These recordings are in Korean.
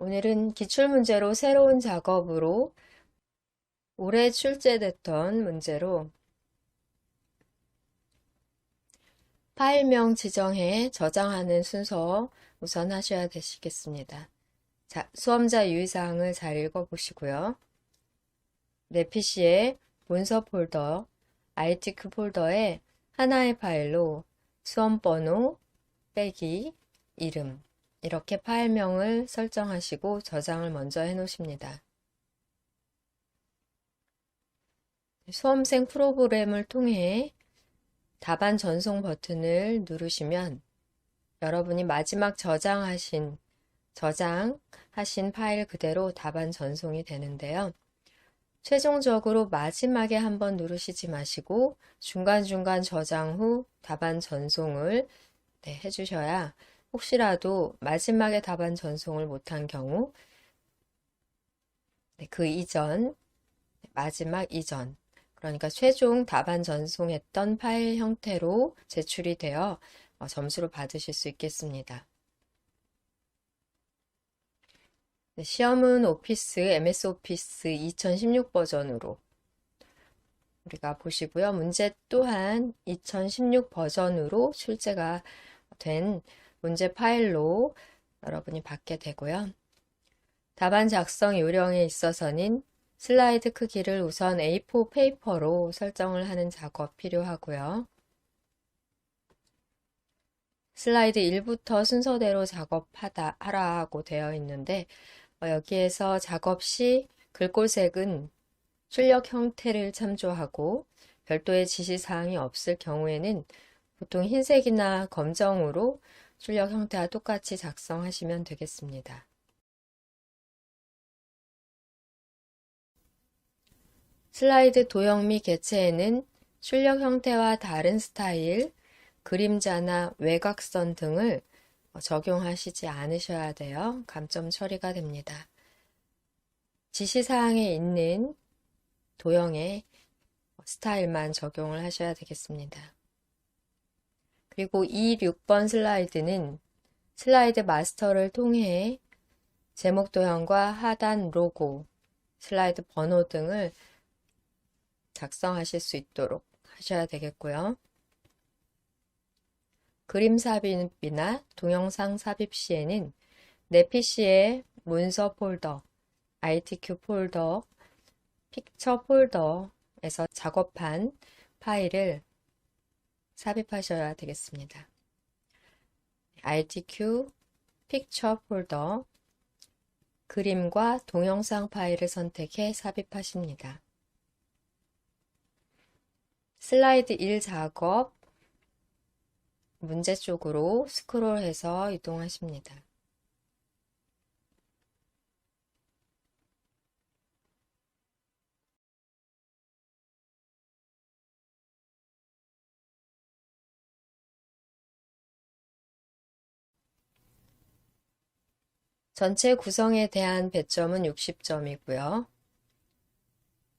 오늘은 기출문제로 새로운 작업으로 올해 출제됐던 문제로 파일명 지정해 저장하는 순서 우선 하셔야 되시겠습니다. 자, 수험자 유의사항을 잘 읽어보시고요. 내 PC에 문서 폴더, ITQ 폴더에 하나의 파일로 수험번호 빼기 이름 이렇게 파일명을 설정하시고 저장을 먼저 해 놓으십니다. 수험생 프로그램을 통해 답안 전송 버튼을 누르시면 여러분이 마지막 저장하신 파일 그대로 답안 전송이 되는데요. 최종적으로 마지막에 한번 누르시지 마시고 중간중간 저장 후 답안 전송을 해주셔야 혹시라도 마지막에 답안 전송을 못한 경우 그 이전, 마지막 이전 그러니까 최종 답안 전송했던 파일 형태로 제출이 되어 점수를 받으실 수 있겠습니다. 시험은 MS 오피스 2016 버전으로 우리가 보시고요. 문제 또한 2016 버전으로 출제가 된 문제 파일로 여러분이 받게 되고요. 답안 작성 요령에 있어서는 슬라이드 크기를 우선 A4 페이퍼로 설정을 하는 작업 필요하고요. 슬라이드 1부터 순서대로 하라고 되어 있는데 여기에서 작업 시 글꼴색은 출력 형태를 참조하고 별도의 지시사항이 없을 경우에는 보통 흰색이나 검정으로 출력 형태와 똑같이 작성하시면 되겠습니다. 슬라이드 도형 및 개체에는 출력 형태와 다른 스타일, 그림자나 외곽선 등을 적용하시지 않으셔야 돼요. 감점 처리가 됩니다. 지시사항에 있는 도형의 스타일만 적용을 하셔야 되겠습니다. 그리고 6번 슬라이드는 슬라이드 마스터를 통해 제목 도형과 하단 로고, 슬라이드 번호 등을 작성하실 수 있도록 하셔야 되겠고요. 그림 삽입이나 동영상 삽입 시에는 내 PC에 문서 폴더, ITQ 폴더, 픽처 폴더에서 작업한 파일을 삽입하셔야 되겠습니다. ITQ 픽처 폴더, 그림과 동영상 파일을 선택해 삽입하십니다. 슬라이드 1 작업, 문제 쪽으로 스크롤해서 이동하십니다. 전체 구성에 대한 배점은 60점이고요.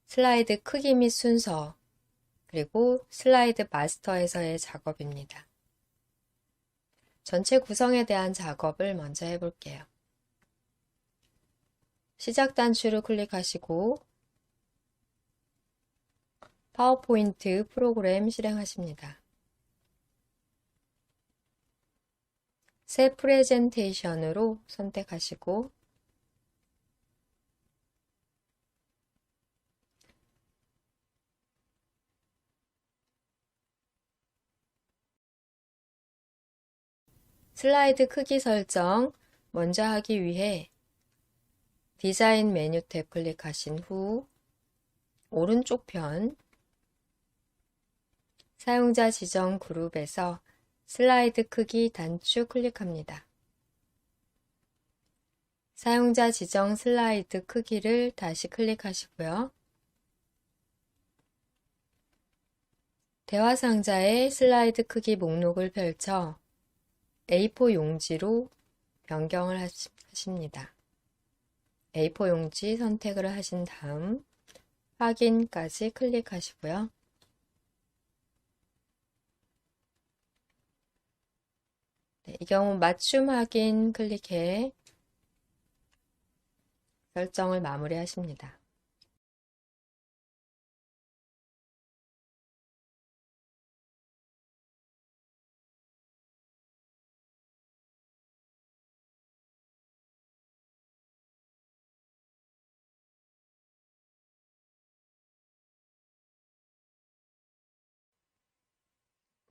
슬라이드 크기 및 순서, 그리고 슬라이드 마스터에서의 작업입니다. 전체 구성에 대한 작업을 먼저 해볼게요. 시작 단추를 클릭하시고 파워포인트 프로그램 실행하십니다. 새 프레젠테이션으로 선택하시고 슬라이드 크기 설정 먼저 하기 위해 디자인 메뉴 탭 클릭하신 후 오른쪽 편 사용자 지정 그룹에서 슬라이드 크기 단추 클릭합니다. 사용자 지정 슬라이드 크기를 다시 클릭하시고요. 대화 상자에 슬라이드 크기 목록을 펼쳐 A4 용지로 변경을 하십니다. A4 용지 선택을 하신 다음 확인까지 클릭하시고요. 이 경우 맞춤 확인 클릭해 설정을 마무리하십니다.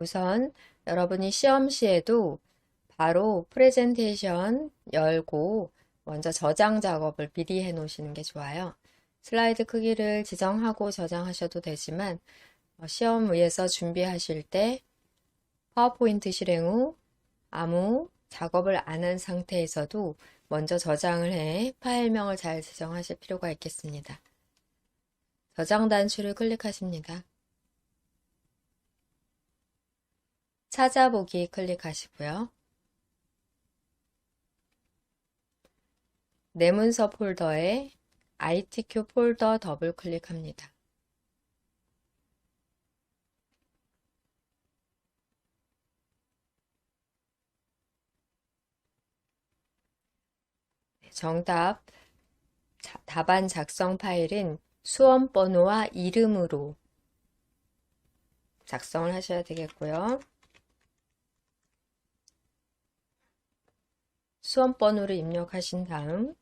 우선 여러분이 시험 시에도 바로 프레젠테이션 열고 먼저 저장 작업을 미리 해 놓으시는 게 좋아요. 슬라이드 크기를 지정하고 저장하셔도 되지만 시험 위에서 준비하실 때 파워포인트 실행 후 아무 작업을 안 한 상태에서도 먼저 저장을 해 파일명을 잘 지정하실 필요가 있겠습니다. 저장 단추를 클릭하십니다. 찾아보기 클릭하시고요. 내 문서 폴더에 ITQ 폴더 더블 클릭합니다. 정답, 답안 작성 파일은 수험 번호와 이름으로 작성을 하셔야 되겠고요. 수험 번호를 입력하신 다음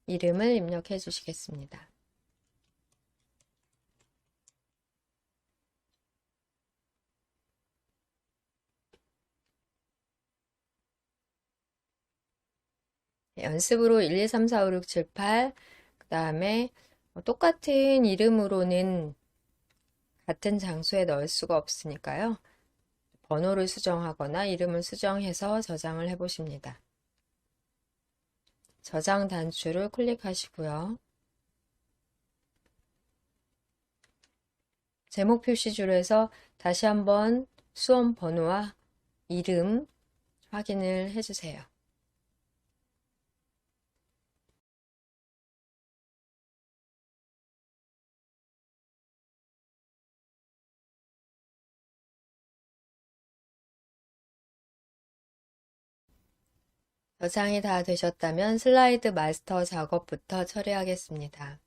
이름을 입력해 주시겠습니다. 연습으로 1, 2, 3, 4, 5, 6, 7, 8, 그 다음에 똑같은 이름으로는 같은 장소에 넣을 수가 없으니까요. 번호를 수정하거나 이름을 수정해서 저장을 해 보십니다. 저장 단추를 클릭하시고요. 제목 표시줄에서 다시 한번 수험 번호와 이름 확인을 해주세요. 저장이 다 되셨다면 슬라이드 마스터 작업부터 처리하겠습니다.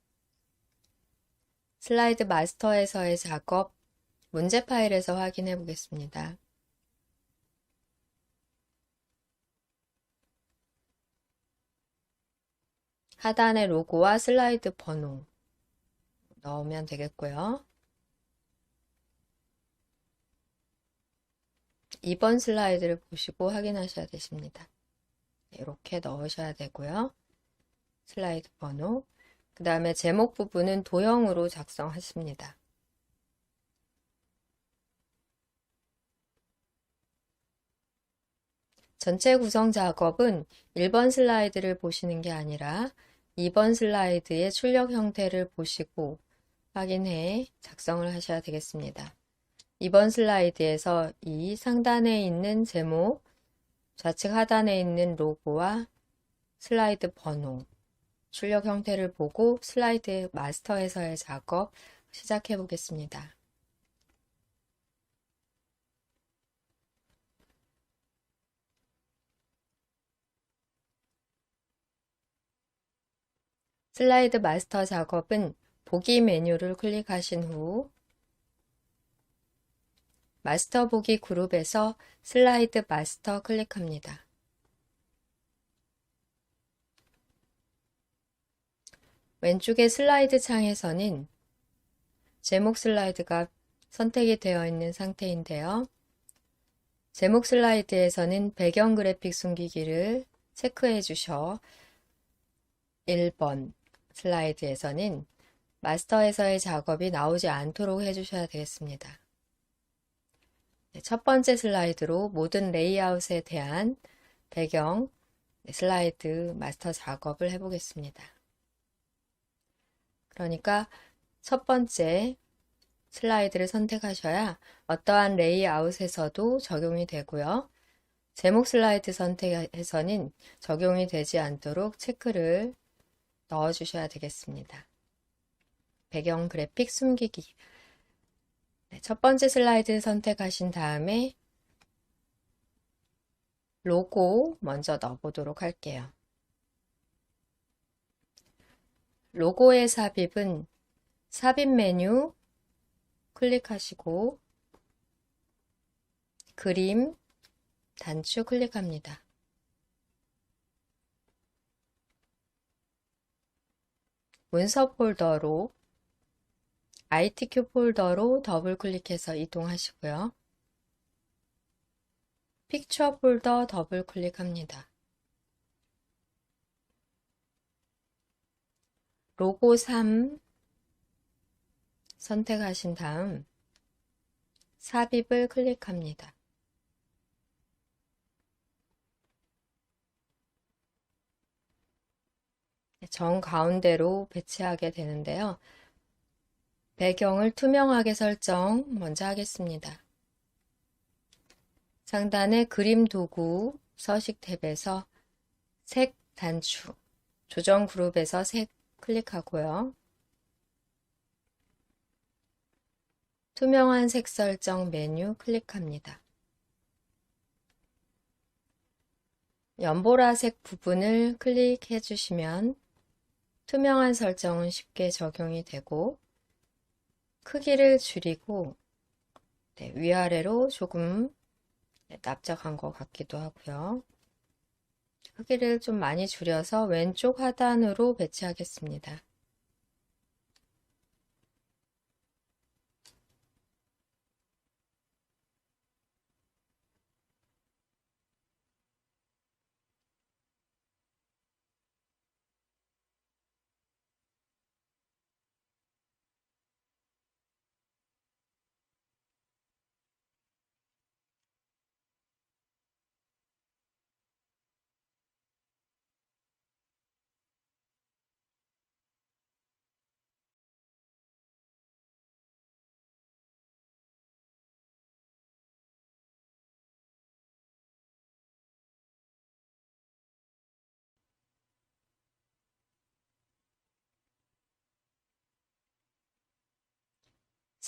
슬라이드 마스터에서의 작업, 문제 파일에서 확인해 보겠습니다. 하단에 로고와 슬라이드 번호 넣으면 되겠고요. 2번 슬라이드를 보시고 확인하셔야 되십니다. 이렇게 넣으셔야 되고요. 슬라이드 번호. 그 다음에 제목 부분은 도형으로 작성하십니다. 전체 구성 작업은 1번 슬라이드를 보시는 게 아니라 2번 슬라이드의 출력 형태를 보시고 확인해 작성을 하셔야 되겠습니다. 2번 슬라이드에서 이 상단에 있는 제목, 좌측 하단에 있는 로고와 슬라이드 번호, 출력 형태를 보고 슬라이드 마스터에서의 작업 시작해 보겠습니다. 슬라이드 마스터 작업은 보기 메뉴를 클릭하신 후 마스터 보기 그룹에서 슬라이드 마스터 클릭합니다. 왼쪽의 슬라이드 창에서는 제목 슬라이드가 선택이 되어 있는 상태인데요. 제목 슬라이드에서는 배경 그래픽 숨기기를 체크해 주셔 1번 슬라이드에서는 마스터에서의 작업이 나오지 않도록 해주셔야 되겠습니다. 첫 번째 슬라이드로 모든 레이아웃에 대한 배경 슬라이드 마스터 작업을 해보겠습니다. 그러니까 첫 번째 슬라이드를 선택하셔야 어떠한 레이아웃에서도 적용이 되고요. 제목 슬라이드 선택에서는 적용이 되지 않도록 체크를 넣어주셔야 되겠습니다. 배경 그래픽 숨기기. 첫 번째 슬라이드 선택하신 다음에 로고 먼저 넣어보도록 할게요. 로고의 삽입은 삽입 메뉴 클릭하시고 그림 단추 클릭합니다. 문서 폴더로 ITQ 폴더로 더블 클릭해서 이동하시고요. 픽처 폴더 더블 클릭합니다. 로고 3 선택하신 다음 삽입을 클릭합니다. 정 가운데로 배치하게 되는데요. 배경을 투명하게 설정 먼저 하겠습니다. 상단의 그림 도구 서식 탭에서 색 단추, 조정 그룹에서 색 클릭하고요. 투명한 색 설정 메뉴 클릭합니다. 연보라색 부분을 클릭해 주시면 투명한 설정은 쉽게 적용이 되고 크기를 줄이고 위아래로 조금 납작한 것 같기도 하고요. 크기를 좀 많이 줄여서 왼쪽 하단으로 배치하겠습니다.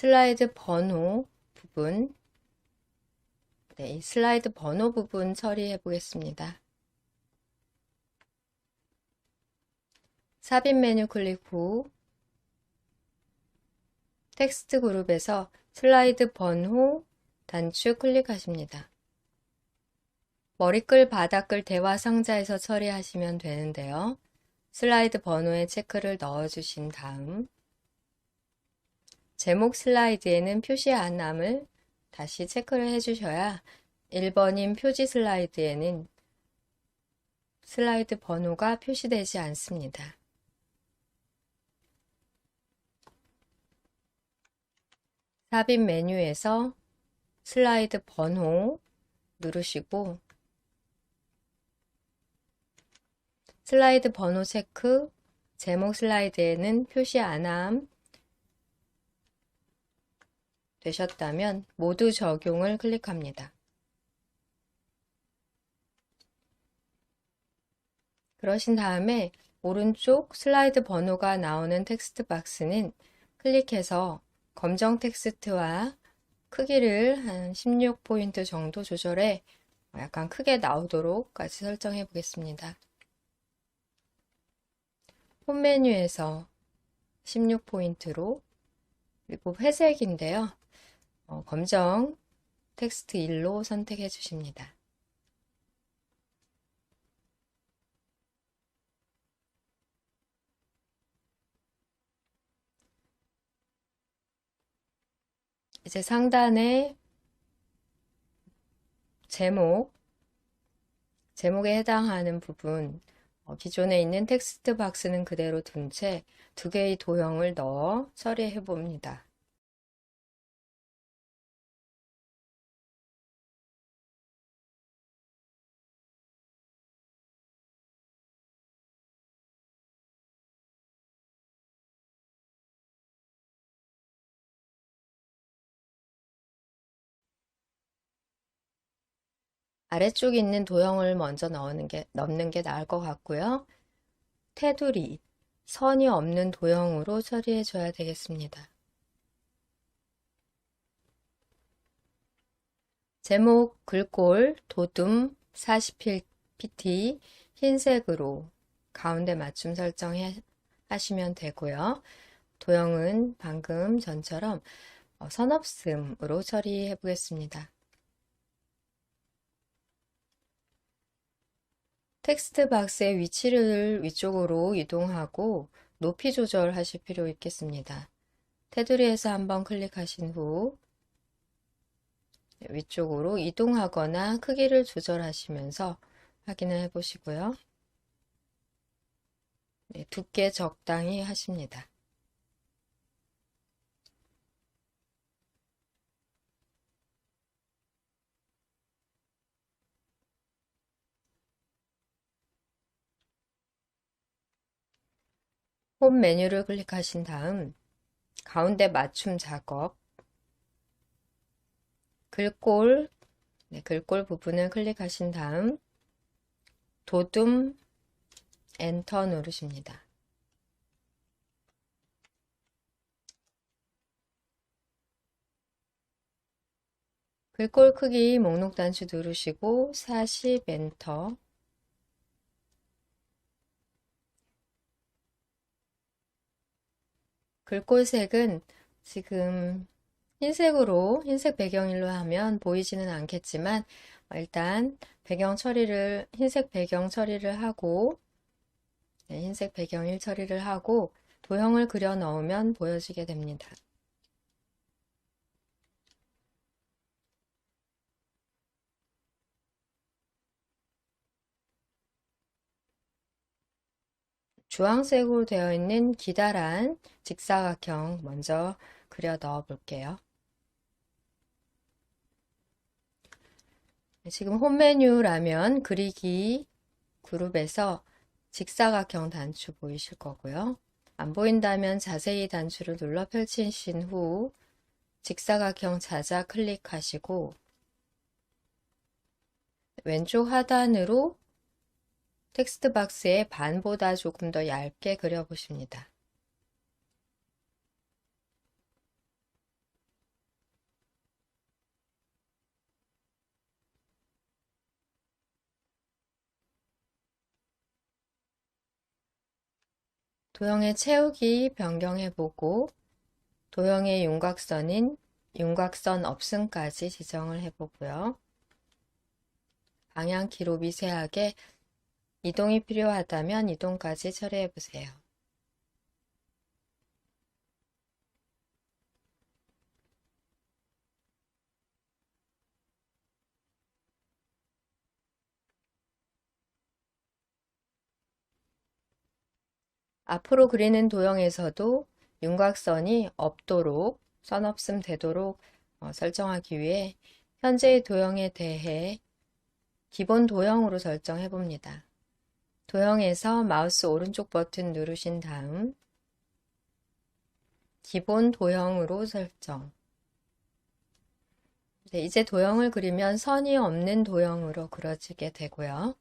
슬라이드 번호 부분, 이 슬라이드 번호 부분 처리해 보겠습니다. 삽입 메뉴 클릭 후 텍스트 그룹에서 슬라이드 번호 단추 클릭하십니다. 머리글, 바닥글, 대화 상자에서 처리하시면 되는데요. 슬라이드 번호에 체크를 넣어주신 다음 제목 슬라이드에는 표시 안함을 다시 체크를 해주셔야 1번인 표지 슬라이드에는 슬라이드 번호가 표시되지 않습니다. 삽입 메뉴에서 슬라이드 번호 누르시고 슬라이드 번호 체크, 제목 슬라이드에는 표시 안함 되셨다면 모두 적용을 클릭합니다. 그러신 다음에 오른쪽 슬라이드 번호가 나오는 텍스트 박스는 클릭해서 검정 텍스트와 크기를 한 16포인트 정도 조절해 약간 크게 나오도록 까지 설정해 보겠습니다. 홈 메뉴에서 16포인트로 그리고 회색인데요. 검정 텍스트 1로 선택해 주십니다. 이제 상단에 제목에 해당하는 부분, 기존에 있는 텍스트 박스는 그대로 둔 채 두 개의 도형을 넣어 처리해 봅니다. 아래쪽에 있는 도형을 먼저 넣는 게 나을 것 같고요. 테두리, 선이 없는 도형으로 처리해 줘야 되겠습니다. 제목, 글꼴, 도둠, 40pt 흰색으로 가운데 맞춤 설정해 하시면 되고요. 도형은 방금 전처럼 선없음으로 처리해 보겠습니다. 텍스트 박스의 위치를 위쪽으로 이동하고 높이 조절하실 필요 있겠습니다. 테두리에서 한번 클릭하신 후 위쪽으로 이동하거나 크기를 조절하시면서 확인을 해 보시고요. 네, 두께 적당히 하십니다. 홈 메뉴를 클릭하신 다음 가운데 맞춤 작업, 글꼴, 글꼴 부분을 클릭하신 다음 도둠 엔터 누르십니다. 글꼴 크기 목록 단추 누르시고 40 엔터. 글꼴 색은 지금 흰색 배경일로 하면 보이지는 않겠지만 일단 흰색 배경 처리를 하고 흰색 배경일 처리를 하고 도형을 그려 넣으면 보여지게 됩니다. 주황색으로 되어 있는 기다란 직사각형 먼저 그려 넣어 볼게요. 지금 홈 메뉴라면 그리기 그룹에서 직사각형 단추 보이실 거고요. 안 보인다면 자세히 단추를 눌러 펼치신 후 직사각형 자자 클릭하시고 왼쪽 하단으로 텍스트 박스의 반보다 조금 더 얇게 그려보십니다. 도형의 채우기 변경해보고 도형의 윤곽선인 윤곽선 없음까지 지정을 해보고요. 방향키로 미세하게 이동이 필요하다면 이동까지 처리해보세요. 앞으로 그리는 도형에서도 윤곽선이 없도록, 선 없음 되도록 설정하기 위해 현재의 도형에 대해 기본 도형으로 설정해 봅니다. 도형에서 마우스 오른쪽 버튼 누르신 다음 기본 도형으로 설정. 네, 이제 도형을 그리면 선이 없는 도형으로 그려지게 되고요.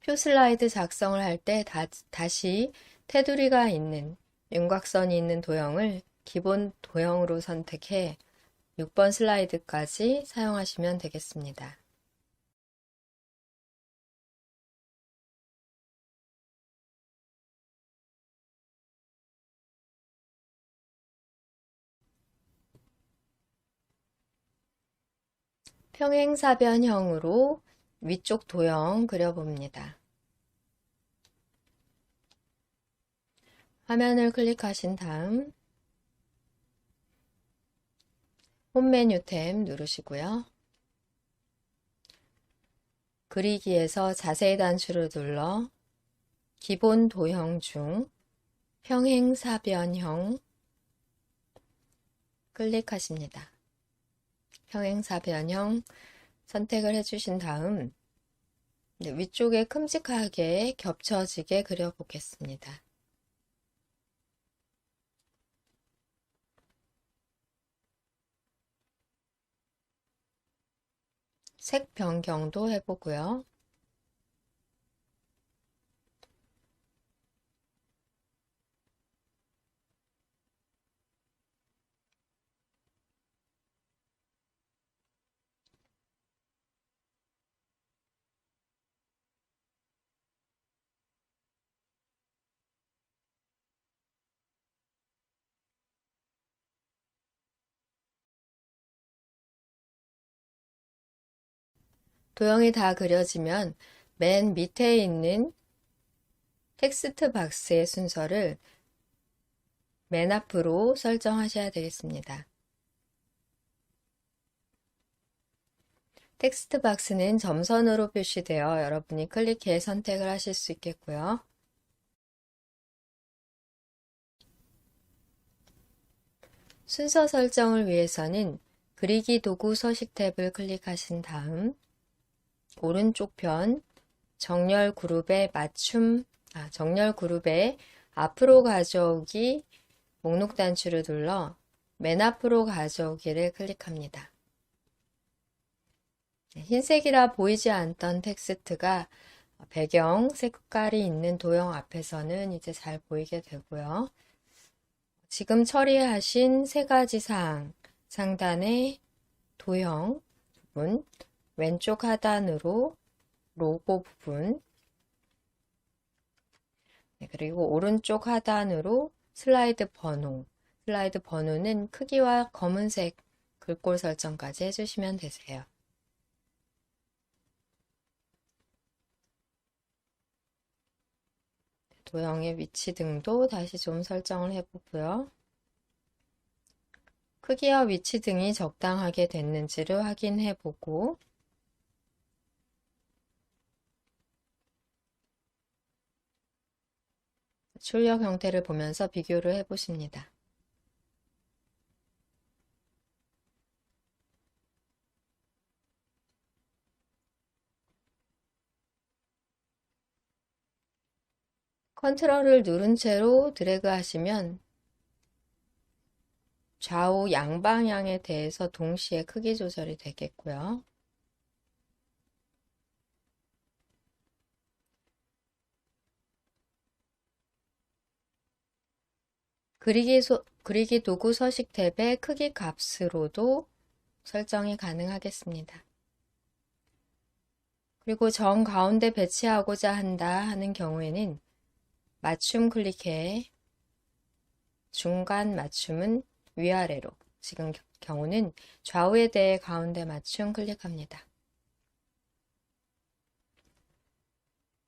표 슬라이드 작성을 할 때 다시 테두리가 있는 윤곽선이 있는 도형을 기본 도형으로 선택해 6번 슬라이드까지 사용하시면 되겠습니다. 평행사변형으로 위쪽 도형 그려봅니다. 화면을 클릭하신 다음 홈 메뉴 탭 누르시고요. 그리기에서 자세히 단추를 눌러 기본 도형 중 평행사변형 클릭하십니다. 평행사변형 선택을 해주신 다음 위쪽에 큼직하게 겹쳐지게 그려보겠습니다. 색 변경도 해보고요. 도형이 다 그려지면 맨 밑에 있는 텍스트 박스의 순서를 맨 앞으로 설정하셔야 되겠습니다. 텍스트 박스는 점선으로 표시되어 여러분이 클릭해 선택을 하실 수 있겠고요. 순서 설정을 위해서는 그리기 도구 서식 탭을 클릭하신 다음 오른쪽 편 정렬 그룹의 정렬 그룹의 앞으로 가져오기 목록 단추를 눌러 맨 앞으로 가져오기를 클릭합니다. 흰색이라 보이지 않던 텍스트가 배경 색깔이 있는 도형 앞에서는 이제 잘 보이게 되고요. 지금 처리하신 세 가지 사항, 상단의 도형 부분, 왼쪽 하단으로 로고 부분, 그리고 오른쪽 하단으로 슬라이드 번호, 슬라이드 번호는 크기와 검은색 글꼴 설정까지 해주시면 되세요. 도형의 위치 등도 다시 좀 설정을 해보고요. 크기와 위치 등이 적당하게 됐는지를 확인해보고 출력 형태를 보면서 비교를 해보십니다. 컨트롤을 누른 채로 드래그 하시면 좌우 양방향에 대해서 동시에 크기 조절이 되겠고요. 그리기 도구 서식 탭의 크기 값으로도 설정이 가능하겠습니다. 그리고 정 가운데 배치하고자 한다 하는 경우에는 맞춤 클릭해 중간 맞춤은 위아래로, 지금 경우는 좌우에 대해 가운데 맞춤 클릭합니다.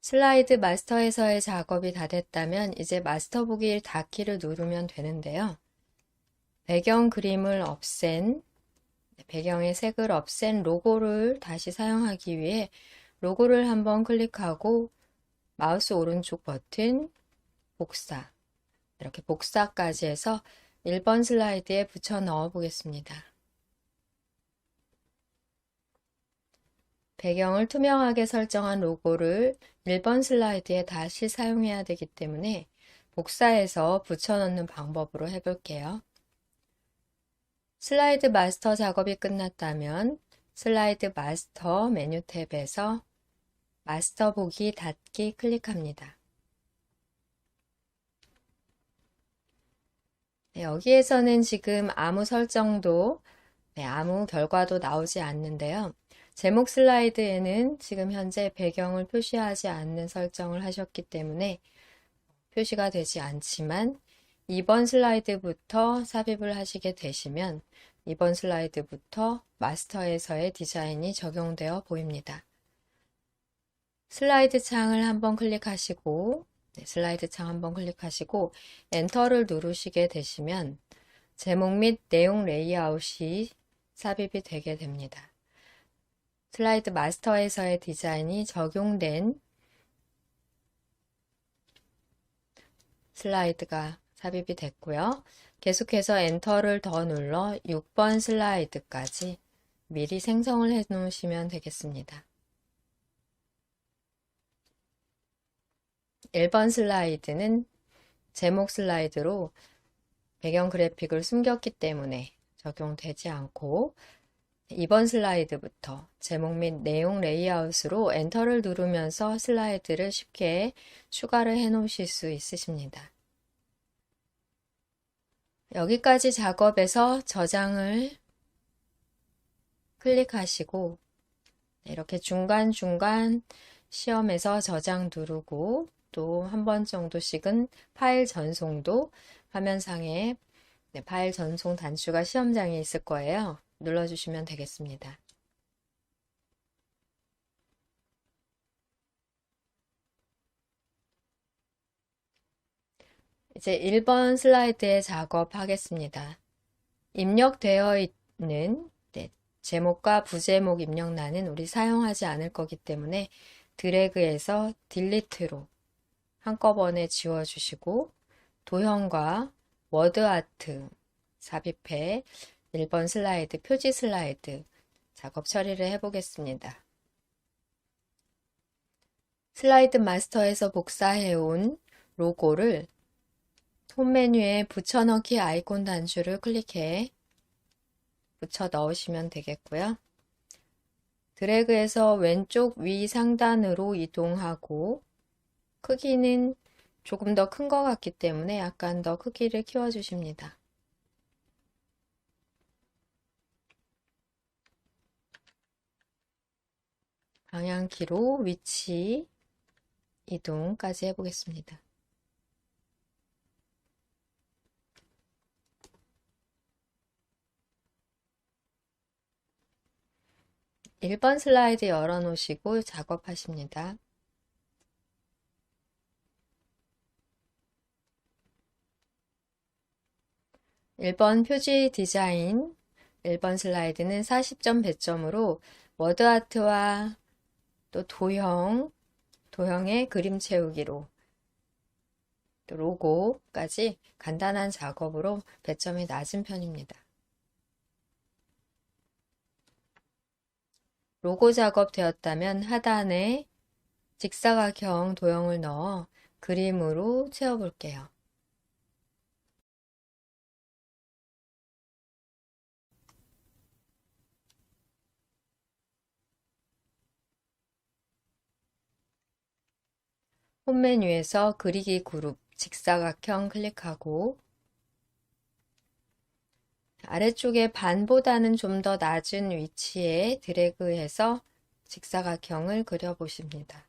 슬라이드 마스터에서의 작업이 다 됐다면 이제 마스터 보기 닫기를 누르면 되는데요. 배경 그림을 없앤, 배경의 색을 없앤 로고를 다시 사용하기 위해 로고를 한번 클릭하고 마우스 오른쪽 버튼, 복사, 이렇게 복사까지 해서 1번 슬라이드에 붙여 넣어 보겠습니다. 배경을 투명하게 설정한 로고를 1번 슬라이드에 다시 사용해야 되기 때문에 복사해서 붙여넣는 방법으로 해볼게요. 슬라이드 마스터 작업이 끝났다면 슬라이드 마스터 메뉴 탭에서 마스터 보기 닫기 클릭합니다. 여기에서는 지금 아무 설정도, 아무 결과도 나오지 않는데요. 제목 슬라이드에는 지금 현재 배경을 표시하지 않는 설정을 하셨기 때문에 표시가 되지 않지만 2번 슬라이드부터 삽입을 하시게 되시면 2번 슬라이드부터 마스터에서의 디자인이 적용되어 보입니다. 슬라이드 창을 한번 클릭하시고 슬라이드 창 한번 클릭하시고 엔터를 누르시게 되시면 제목 및 내용 레이아웃이 삽입이 되게 됩니다. 슬라이드 마스터에서의 디자인이 적용된 슬라이드가 삽입이 됐고요. 계속해서 엔터를 더 눌러 6번 슬라이드까지 미리 생성을 해 놓으시면 되겠습니다. 1번 슬라이드는 제목 슬라이드로 배경 그래픽을 숨겼기 때문에 적용되지 않고 2번 슬라이드부터 제목 및 내용 레이아웃으로 엔터를 누르면서 슬라이드를 쉽게 추가를 해 놓으실 수 있으십니다. 여기까지 작업에서 저장을 클릭하시고 이렇게 중간중간 시험에서 저장 누르고 또 한 번 정도씩은 파일 전송도 화면상에 파일 전송 단추가 시험장에 있을 거예요. 눌러주시면 되겠습니다. 이제 1번 슬라이드에 작업하겠습니다. 입력되어 있는 제목과 부제목 입력란은 우리 사용하지 않을 거기 때문에 드래그해서 딜리트로 한꺼번에 지워주시고 도형과 워드아트 삽입해 1번 슬라이드, 표지 슬라이드 작업 처리를 해보겠습니다. 슬라이드 마스터에서 복사해온 로고를 홈 메뉴에 붙여넣기 아이콘 단추를 클릭해 붙여 넣으시면 되겠고요. 드래그해서 왼쪽 위 상단으로 이동하고 크기는 조금 더 큰 것 같기 때문에 약간 더 크기를 키워주십니다. 방향키로 위치 이동까지 해보겠습니다. 일 번 슬라이드 열어놓으시고 작업하십니다. 일 번 표지 디자인 1번 슬라이드는 40점 배점으로 워드아트와 또 도형의 그림 채우기로 또 로고까지 간단한 작업으로 배점이 낮은 편입니다. 로고 작업 되었다면 하단에 직사각형 도형을 넣어 그림으로 채워볼게요. 홈 메뉴에서 그리기 그룹 직사각형 클릭하고 아래쪽에 반보다는 좀 더 낮은 위치에 드래그해서 직사각형을 그려보십니다.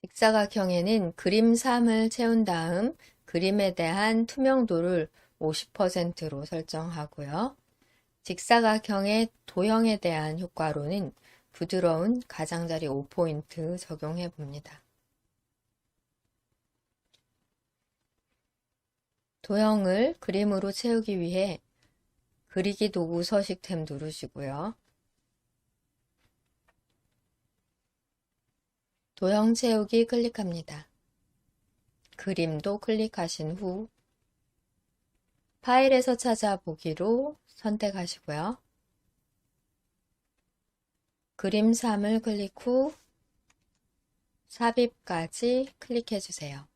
직사각형에는 그림 3을 채운 다음 그림에 대한 투명도를 50%로 설정하고요. 직사각형의 도형에 대한 효과로는 부드러운 가장자리 5포인트 적용해 봅니다. 도형을 그림으로 채우기 위해 그리기 도구 서식 탭 누르시고요. 도형 채우기 클릭합니다. 그림도 클릭하신 후 파일에서 찾아보기로 선택하시고요. 그림 3을 클릭 후 삽입까지 클릭해 주세요.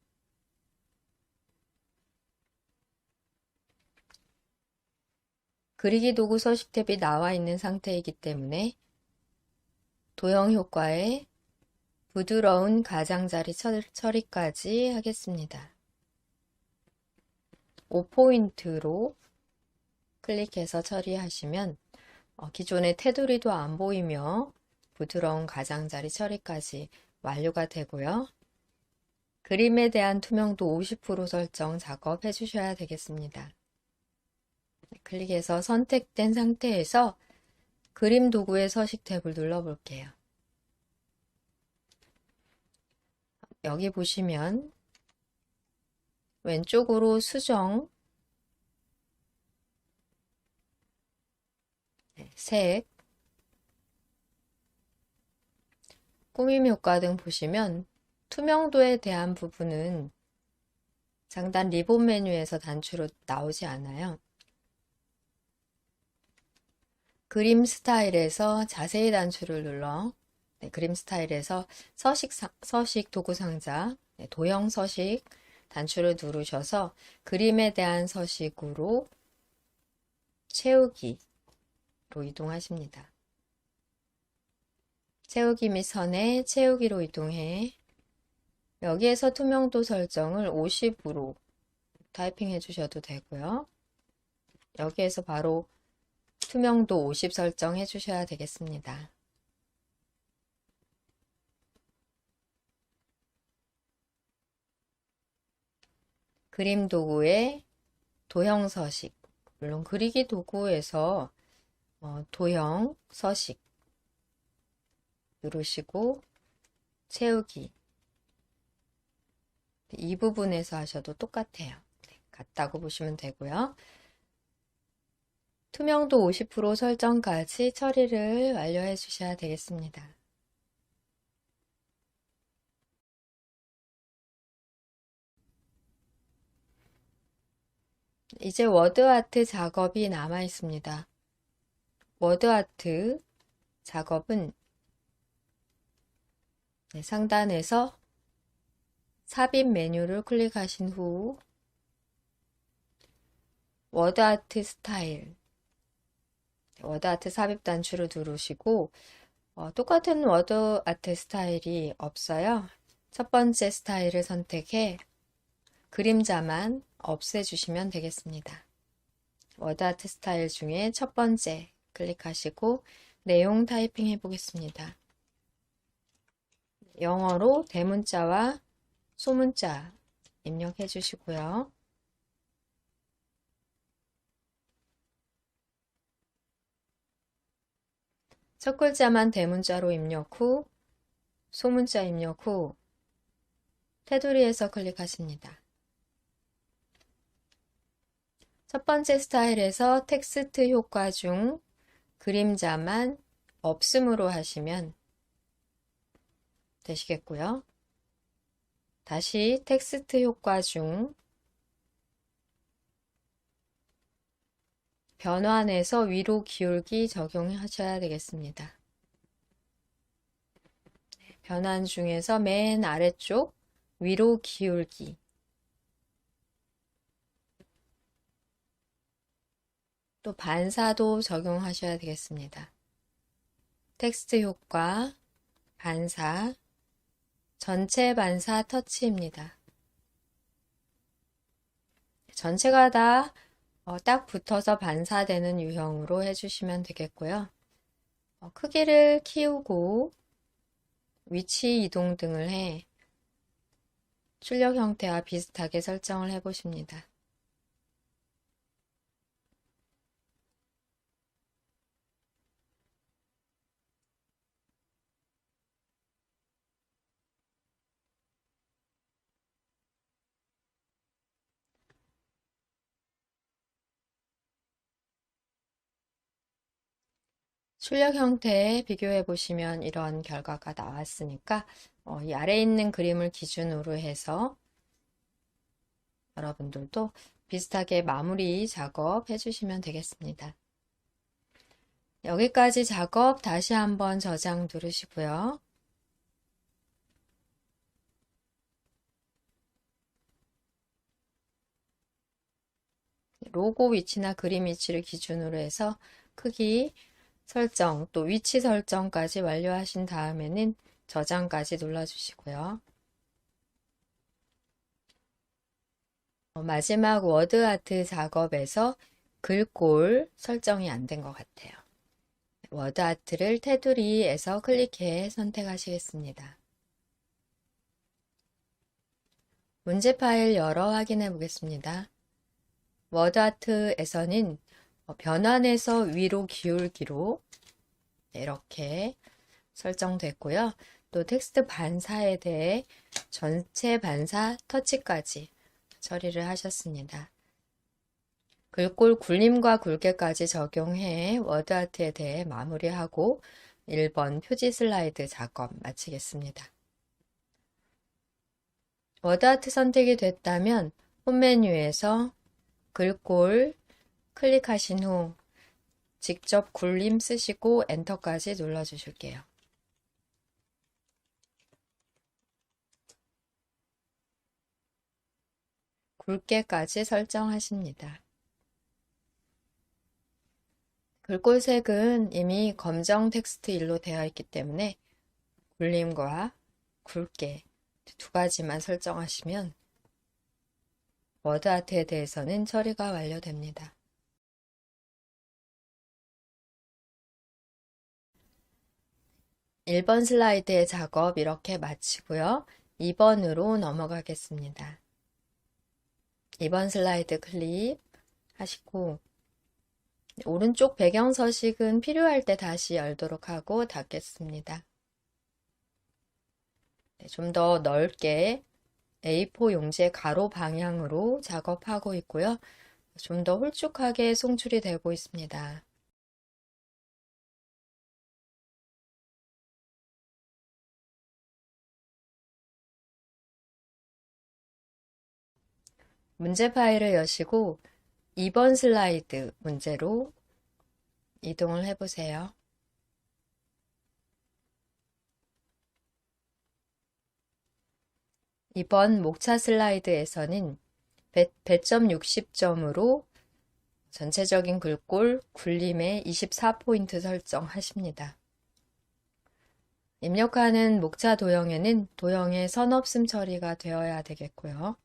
그리기 도구 서식 탭이 나와 있는 상태이기 때문에 도형 효과에 부드러운 가장자리 처리까지 하겠습니다. 5포인트로 클릭해서 처리하시면 기존의 테두리도 안 보이며 부드러운 가장자리 처리까지 완료가 되고요. 그림에 대한 투명도 50% 설정 작업해 주셔야 되겠습니다. 클릭해서 선택된 상태에서 그림 도구의 서식 탭을 눌러 볼게요. 여기 보시면 왼쪽으로 수정, 색, 꾸밈 효과 등 보시면 투명도에 대한 부분은 상단 리본 메뉴에서 단추로 나오지 않아요. 그림 스타일에서 자세히 단추를 눌러 그림 스타일에서 서식 도구 상자, 도형 서식 단추를 누르셔서 그림에 대한 서식으로 채우기로 이동하십니다. 채우기 및 선에 채우기로 이동해 여기에서 투명도 설정을 50으로 타이핑해 주셔도 되고요. 여기에서 바로 투명도 50 설정해 주셔야 되겠습니다. 그림 도구의 도형 서식, 물론 그리기 도구에서 도형 서식 누르시고 채우기 이 부분에서 하셔도 똑같아요. 네, 같다고 보시면 되고요. 투명도 50% 설정까지 처리를 완료해 주셔야 되겠습니다. 이제 워드아트 작업이 남아 있습니다. 워드아트 작업은 상단에서 삽입 메뉴를 클릭하신 후 워드아트 스타일, 워드아트 삽입 단추를 누르시고 똑같은 워드아트 스타일이 없어요. 첫 번째 스타일을 선택해 그림자만 없애주시면 되겠습니다. 워드아트 스타일 중에 첫 번째 클릭하시고 내용 타이핑 해보겠습니다. 영어로 대문자와 소문자 입력해 주시고요. 첫 글자만 대문자로 입력 후 소문자 입력 후 테두리에서 클릭하십니다. 첫 번째 스타일에서 텍스트 효과 중 그림자만 없음으로 하시면 되시겠고요. 다시 텍스트 효과 중 변환에서 위로 기울기 적용하셔야 되겠습니다. 변환 중에서 맨 아래쪽 위로 기울기 또 반사도 적용하셔야 되겠습니다. 텍스트 효과, 반사, 전체 반사 터치입니다. 전체가 다 딱 붙어서 반사되는 유형으로 해주시면 되겠고요. 크기를 키우고 위치 이동 등을 해 출력 형태와 비슷하게 설정을 해 보십니다. 출력 형태 비교해 보시면 이런 결과가 나왔으니까 이 아래에 있는 그림을 기준으로 해서 여러분들도 비슷하게 마무리 작업 해주시면 되겠습니다. 여기까지 작업 다시 한번 저장 누르시고요. 로고 위치나 그림 위치를 기준으로 해서 크기 설정, 또 위치 설정까지 완료하신 다음에는 저장까지 눌러주시고요. 마지막 워드아트 작업에서 글꼴 설정이 안 된 것 같아요. 워드아트를 테두리에서 클릭해 선택하시겠습니다. 문제 파일 열어 확인해 보겠습니다. 워드아트에서는 변환에서 위로 기울기로 이렇게 설정됐고요. 또 텍스트 반사에 대해 전체 반사 터치까지 처리를 하셨습니다. 글꼴 굴림과 굵게까지 적용해 워드아트에 대해 마무리하고 1번 표지 슬라이드 작업 마치겠습니다. 워드아트 선택이 됐다면 홈 메뉴에서 글꼴 클릭하신 후 직접 굴림 쓰시고 엔터까지 눌러주실게요. 굵게까지 설정하십니다. 글꼴 색은 이미 검정 텍스트 일로 되어 있기 때문에 굴림과 굵게 두 가지만 설정하시면 워드아트에 대해서는 처리가 완료됩니다. 1번 슬라이드의 작업 이렇게 마치고요. 2번으로 넘어가겠습니다. 2번 슬라이드 클릭하시고 오른쪽 배경 서식은 필요할 때 다시 열도록 하고 닫겠습니다. 좀 더 넓게 A4 용지의 가로 방향으로 작업하고 있고요. 좀 더 홀쭉하게 송출이 되고 있습니다. 문제 파일을 여시고 2번 슬라이드 문제로 이동을 해보세요. 이번 목차 슬라이드에서는 배점 60점으로 전체적인 글꼴 굴림에 24포인트 설정하십니다. 입력하는 목차 도형에는 도형의 선 없음 처리가 되어야 되겠고요.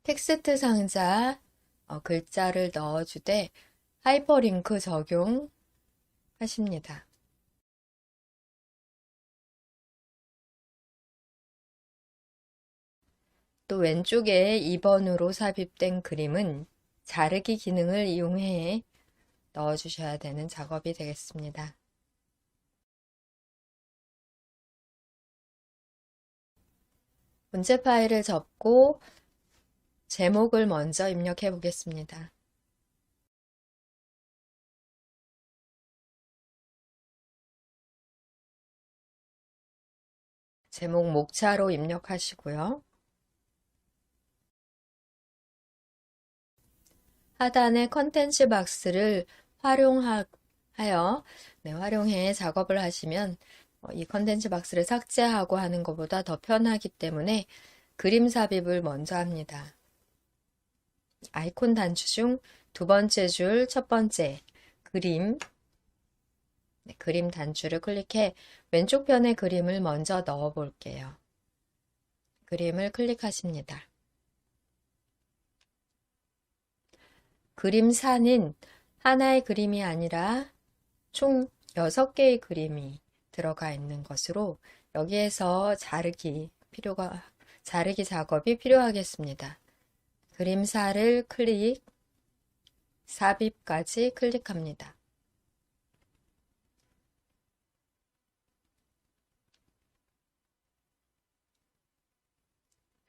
텍스트 상자 글자를 넣어주되 하이퍼링크 적용하십니다. 또 왼쪽에 2번으로 삽입된 그림은 자르기 기능을 이용해 넣어주셔야 되는 작업이 되겠습니다. 문제 파일을 접고 제목을 먼저 입력해 보겠습니다. 제목 목차로 입력하시고요. 하단의 컨텐츠 박스를 활용해 작업을 하시면 이 컨텐츠 박스를 삭제하고 하는 것보다 더 편하기 때문에 그림 삽입을 먼저 합니다. 아이콘 단추 중 두 번째 줄 첫 번째 그림 단추를 클릭해 왼쪽 편의 그림을 먼저 넣어 볼게요. 그림을 클릭하십니다. 그림사는 하나의 그림이 아니라 총 6개의 그림이 들어가 있는 것으로 여기에서 자르기 작업이 필요하겠습니다. 그림사를 삽입까지 클릭합니다.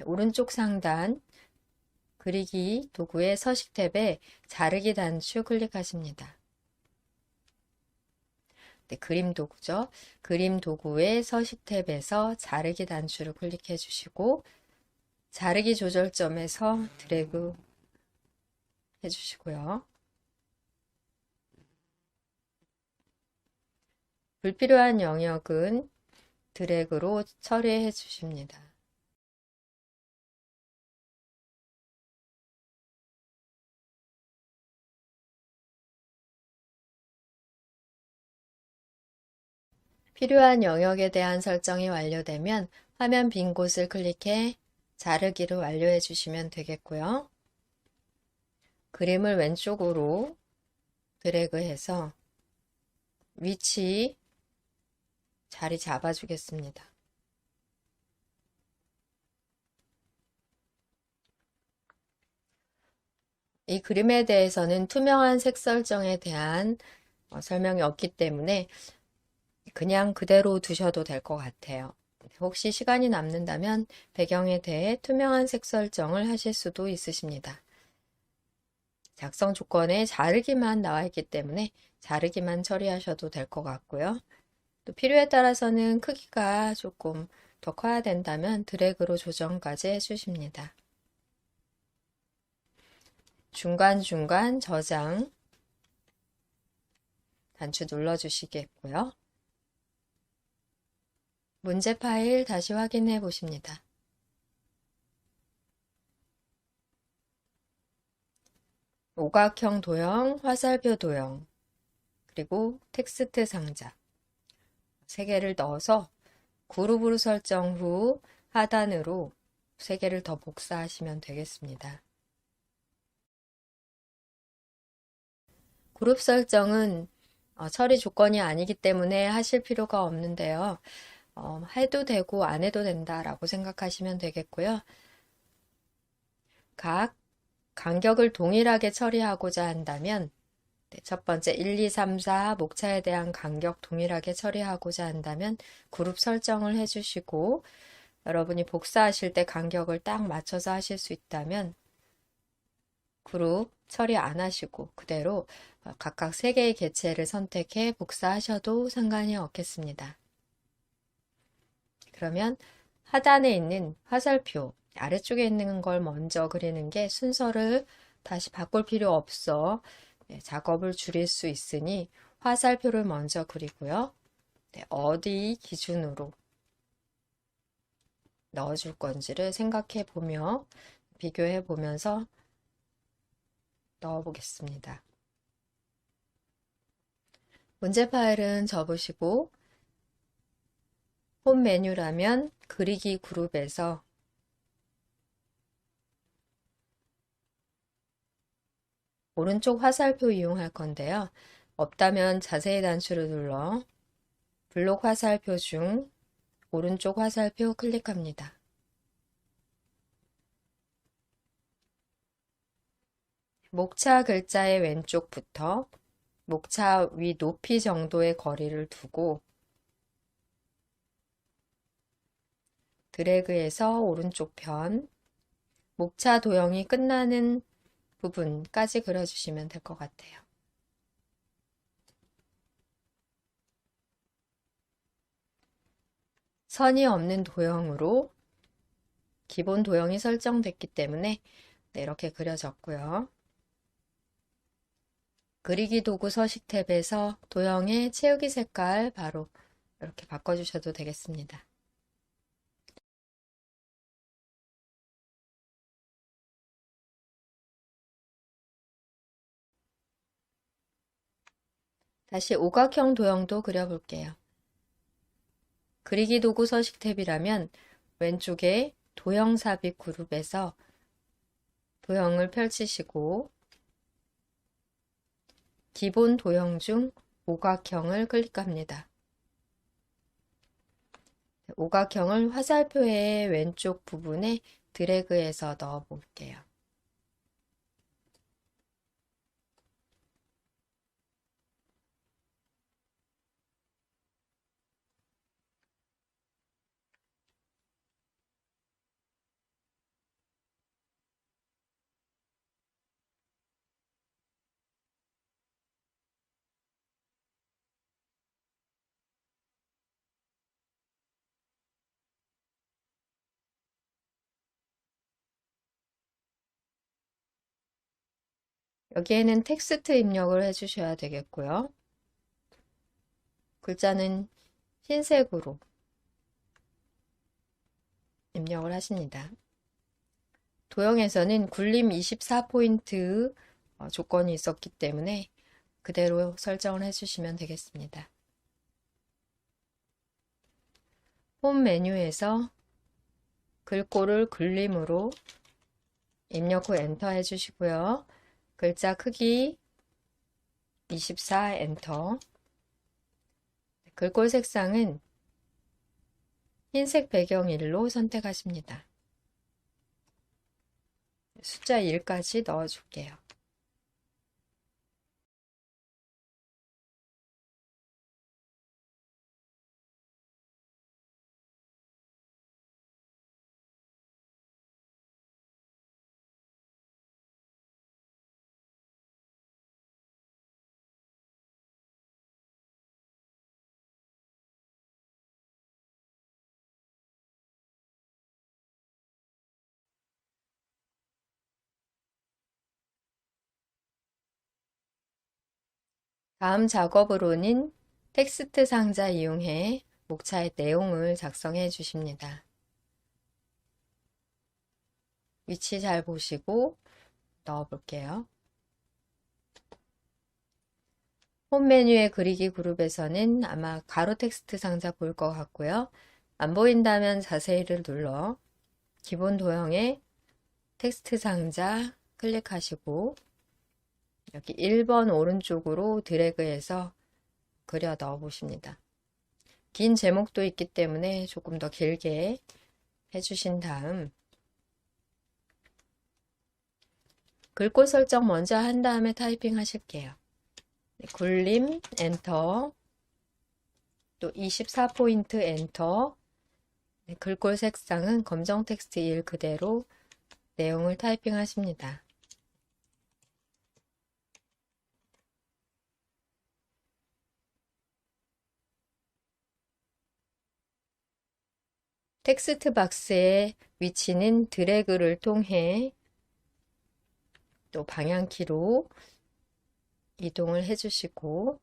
오른쪽 상단 그리기 도구의 서식 탭에 자르기 단추 클릭하십니다. 그림 도구죠. 그림 도구의 서식 탭에서 자르기 단추를 클릭해 주시고 자르기 조절점에서 드래그 해주시고요. 불필요한 영역은 드래그로 처리해 주십니다. 필요한 영역에 대한 설정이 완료되면 화면 빈 곳을 클릭해 자르기를 완료해 주시면 되겠고요. 그림을 왼쪽으로 드래그해서 위치 자리 잡아주겠습니다. 이 그림에 대해서는 투명한 색 설정에 대한 설명이 없기 때문에 그냥 그대로 두셔도 될 것 같아요. 혹시 시간이 남는다면 배경에 대해 투명한 색 설정을 하실 수도 있으십니다. 작성 조건에 자르기만 나와 있기 때문에 자르기만 처리하셔도 될 것 같고요. 또 필요에 따라서는 크기가 조금 더 커야 된다면 드래그로 조정까지 해주십니다. 중간중간 저장 단추 눌러주시겠고요. 문제 파일 다시 확인해 보십니다. 오각형 도형, 화살표 도형, 그리고 텍스트 상자 3개를 넣어서 그룹으로 설정 후 하단으로 3개를 더 복사하시면 되겠습니다. 그룹 설정은 처리 조건이 아니기 때문에 하실 필요가 없는데요. 해도 되고 안 해도 된다라고 생각하시면 되겠고요. 각 간격을 동일하게 처리하고자 한다면 첫 번째 1, 2, 3, 4 목차에 대한 간격 동일하게 처리하고자 한다면 그룹 설정을 해주시고 여러분이 복사하실 때 간격을 딱 맞춰서 하실 수 있다면 그룹 처리 안 하시고 그대로 각각 3개의 개체를 선택해 복사하셔도 상관이 없겠습니다. 그러면 하단에 있는 화살표 아래쪽에 있는 걸 먼저 그리는 게 순서를 다시 바꿀 필요 없어 작업을 줄일 수 있으니 화살표를 먼저 그리고요. 어디 기준으로 넣어줄 건지를 생각해 보며 비교해 보면서 넣어 보겠습니다. 문제 파일은 접으시고 홈 메뉴라면 그리기 그룹에서 오른쪽 화살표 이용할 건데요. 없다면 자세히 단추를 눌러 블록 화살표 중 오른쪽 화살표 클릭합니다. 목차 글자의 왼쪽부터 목차 위 높이 정도의 거리를 두고 드래그해서 오른쪽 편 목차 도형이 끝나는 부분까지 그려주시면 될 것 같아요. 선이 없는 도형으로 기본 도형이 설정됐기 때문에 이렇게 그려졌고요. 그리기 도구 서식 탭에서 도형의 채우기 색깔 바로 이렇게 바꿔주셔도 되겠습니다. 다시 오각형 도형도 그려볼게요. 그리기 도구 서식 탭이라면 왼쪽에 도형 삽입 그룹에서 도형을 펼치시고 기본 도형 중 오각형을 클릭합니다. 오각형을 화살표의 왼쪽 부분에 드래그해서 넣어 볼게요. 여기에는 텍스트 입력을 해주셔야 되겠고요. 글자는 흰색으로 입력을 하십니다. 도형에서는 굴림 24포인트 조건이 있었기 때문에 그대로 설정을 해주시면 되겠습니다. 홈 메뉴에서 글꼴을 굴림으로 입력 후 엔터 해주시고요. 글자 크기 24 엔터. 글꼴 색상은 흰색 배경 1로 선택하십니다. 숫자 1까지 넣어줄게요. 다음 작업으로는 텍스트 상자 이용해 목차의 내용을 작성해 주십니다. 위치 잘 보시고 넣어 볼게요. 홈 메뉴의 그리기 그룹에서는 아마 가로 텍스트 상자 보일 것 같고요. 안 보인다면 자세히를 눌러 기본 도형의 텍스트 상자 클릭하시고 여기 1번 오른쪽으로 드래그해서 그려 넣어 보십니다. 긴 제목도 있기 때문에 조금 더 길게 해주신 다음 글꼴 설정 먼저 한 다음에 타이핑 하실게요. 네, 굴림 엔터, 또 24포인트 엔터. 네, 글꼴 색상은 검정 텍스트 1 그대로 내용을 타이핑 하십니다. 텍스트 박스의 위치는 드래그를 통해 또 방향키로 이동을 해주시고,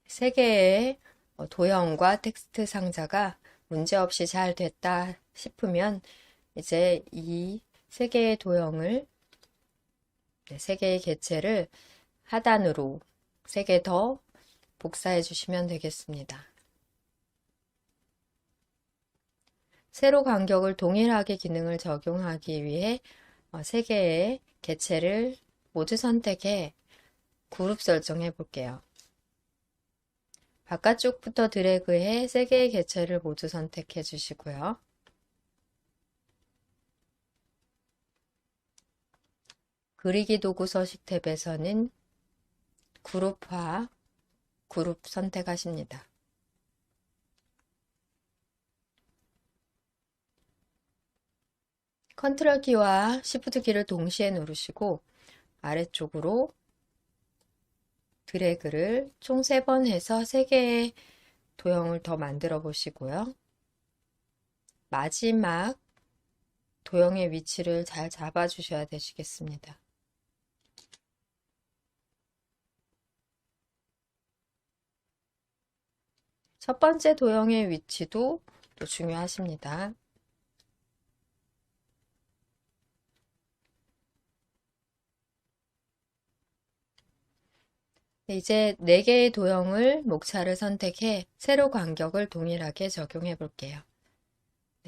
세 개의 도형과 텍스트 상자가 문제없이 잘 됐다 싶으면 이제 이 세 개의 도형을, 세 개의 객체를 하단으로 세 개 더 복사해 주시면 되겠습니다. 세로 간격을 동일하게 기능을 적용하기 위해 세 개의 객체를 모두 선택해 그룹 설정해 볼게요. 바깥쪽부터 드래그해 세 개의 객체를 모두 선택해 주시고요. 그리기 도구 서식 탭에서는 그룹화, 그룹 선택하십니다. 컨트롤 키와 시프트 키를 동시에 누르시고 아래쪽으로 드래그를 총 3번 해서 3개의 도형을 더 만들어 보시고요. 마지막 도형의 위치를 잘 잡아 주셔야 되시겠습니다. 첫 번째 도형의 위치도 또 중요하십니다. 이제 4개의 도형을 목차를 선택해 세로 간격을 동일하게 적용해 볼게요.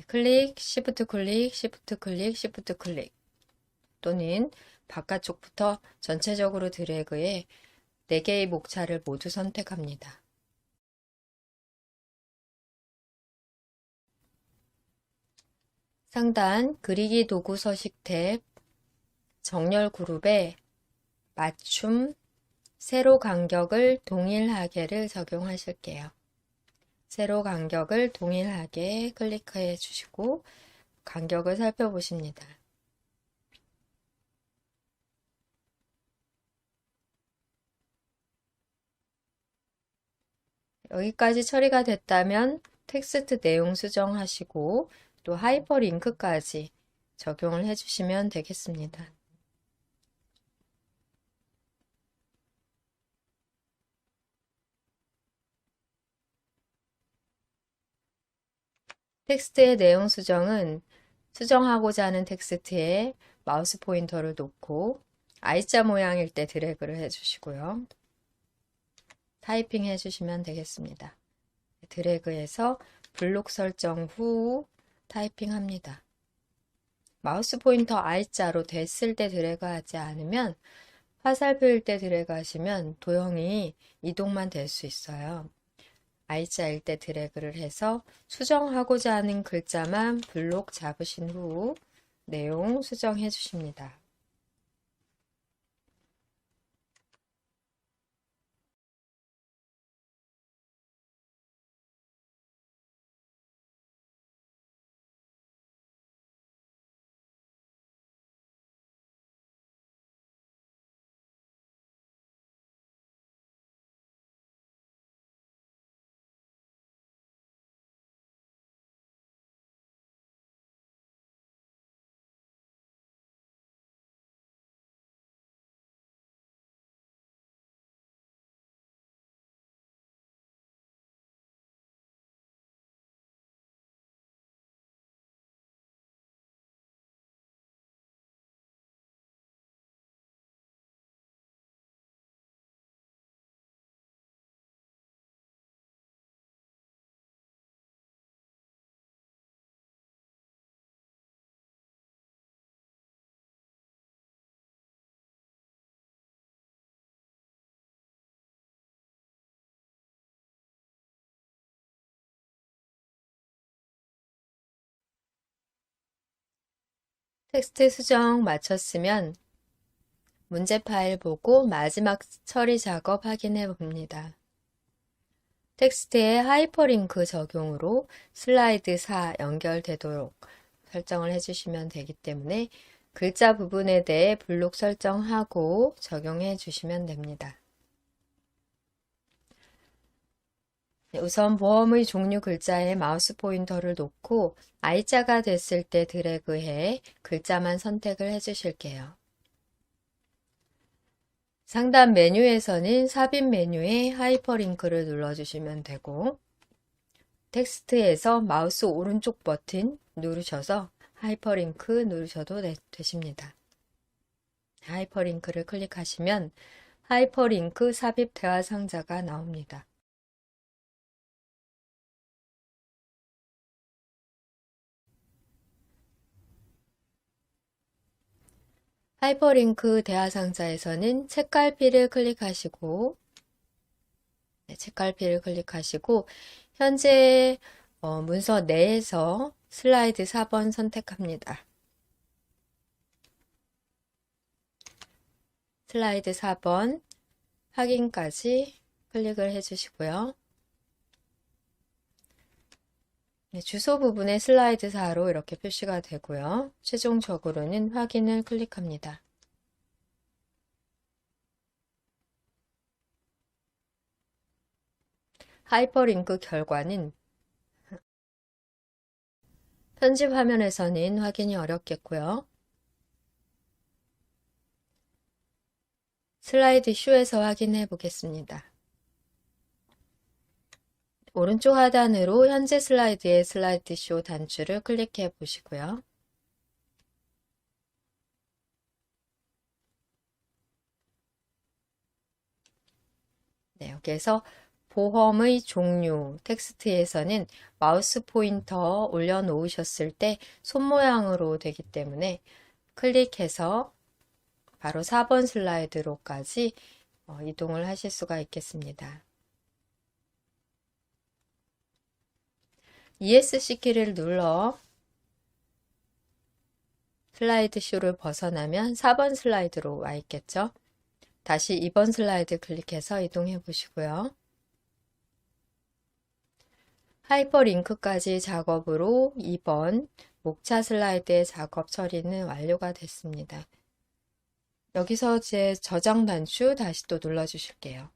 클릭, 시프트 클릭, 시프트 클릭, 시프트 클릭, 또는 바깥쪽부터 전체적으로 드래그해 4개의 목차를 모두 선택합니다. 상단 그리기 도구 서식 탭 정렬 그룹에 맞춤 세로 간격을 동일하게를 적용하실게요. 세로 간격을 동일하게 클릭해 주시고 간격을 살펴보십니다. 여기까지 처리가 됐다면 텍스트 내용 수정하시고 또 하이퍼링크까지 적용을 해주시면 되겠습니다. 텍스트의 내용 수정은 수정하고자 하는 텍스트에 마우스 포인터를 놓고 I자 모양일 때 드래그를 해주시고요. 타이핑 해주시면 되겠습니다. 드래그해서 블록 설정 후 타이핑 합니다. 마우스 포인터 I자로 됐을 때 드래그하지 않으면 화살표일 때 드래그 하시면 도형이 이동만 될 수 있어요. I자일 때 드래그를 해서 수정하고자 하는 글자만 블록 잡으신 후 내용 수정해 주십니다. 텍스트 수정 마쳤으면 문제 파일 보고 마지막 처리 작업 확인해 봅니다. 텍스트에 하이퍼링크 적용으로 슬라이드 4 연결되도록 설정을 해주시면 되기 때문에 글자 부분에 대해 블록 설정하고 적용해 주시면 됩니다. 우선 보험의 종류 글자에 마우스 포인터를 놓고 I자가 됐을 때 드래그해 글자만 선택을 해 주실게요. 상단 메뉴에서는 삽입 메뉴에 하이퍼링크를 눌러주시면 되고 텍스트에서 마우스 오른쪽 버튼 누르셔서 하이퍼링크 누르셔도 되십니다. 하이퍼링크를 클릭하시면 하이퍼링크 삽입 대화 상자가 나옵니다. 하이퍼링크 대화 상자에서는 책갈피를 클릭하시고 책갈피를 클릭하시고 현재 문서 내에서 슬라이드 4번 선택합니다. 슬라이드 4번 확인까지 클릭을 해주시고요. 주소 부분에 슬라이드 4로 이렇게 표시가 되고요. 최종적으로는 확인을 클릭합니다. 하이퍼링크 결과는 편집 화면에서는 확인이 어렵겠고요. 슬라이드 쇼에서 확인해 보겠습니다. 오른쪽 하단으로 현재 슬라이드의 슬라이드 쇼 단추를 클릭해 보시고요. 네, 여기에서 보험의 종류 텍스트에서는 마우스 포인터 올려놓으셨을 때 손 모양으로 되기 때문에 클릭해서 바로 4번 슬라이드로까지 이동을 하실 수가 있겠습니다. ESC 키를 눌러 슬라이드 쇼를 벗어나면 4번 슬라이드로 와 있겠죠. 다시 2번 슬라이드 클릭해서 이동해 보시고요. 하이퍼링크까지 작업으로 2번 목차 슬라이드의 작업 처리는 완료가 됐습니다. 여기서 제 저장 단추 다시 또 눌러 주실게요.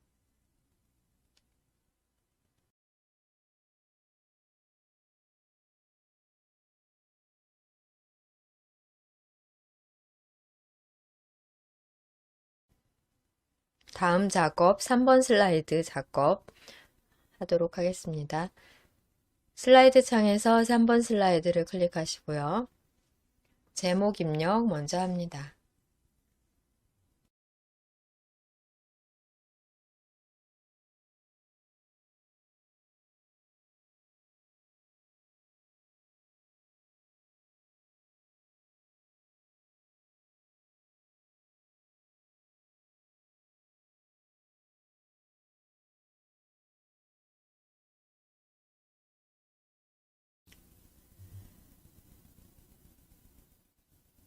다음 작업 3번 슬라이드 작업 하도록 하겠습니다. 슬라이드 창에서 3번 슬라이드를 클릭하시고요. 제목 입력 먼저 합니다.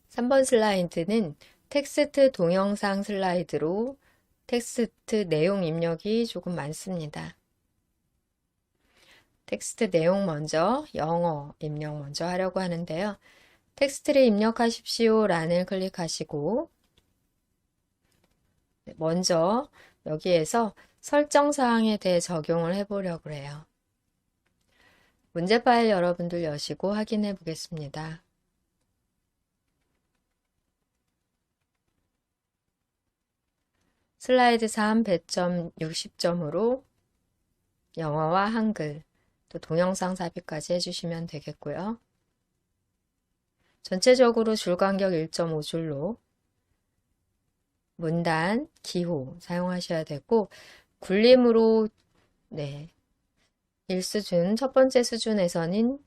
삼 번 슬라이드는 텍스트 동영상 슬라이드로 텍스트 내용 입력이 조금 많습니다. 텍스트 내용 먼저 영어 입력 먼저 하려고 하는데요. 텍스트를 입력하십시오 란을 클릭하시고 먼저 여기에서 설정 사항에 대해 적용을 해보려고 해요. 문제 파일 여러분들 여시고 확인해 보겠습니다. 슬라이드 3 배점 60점으로 영어와 한글 또 동영상 삽입까지 해주시면 되겠고요. 전체적으로 줄 간격 1.5줄로 문단, 기호 사용하셔야 되고 굴림으로 1수준, 첫 번째 수준에서는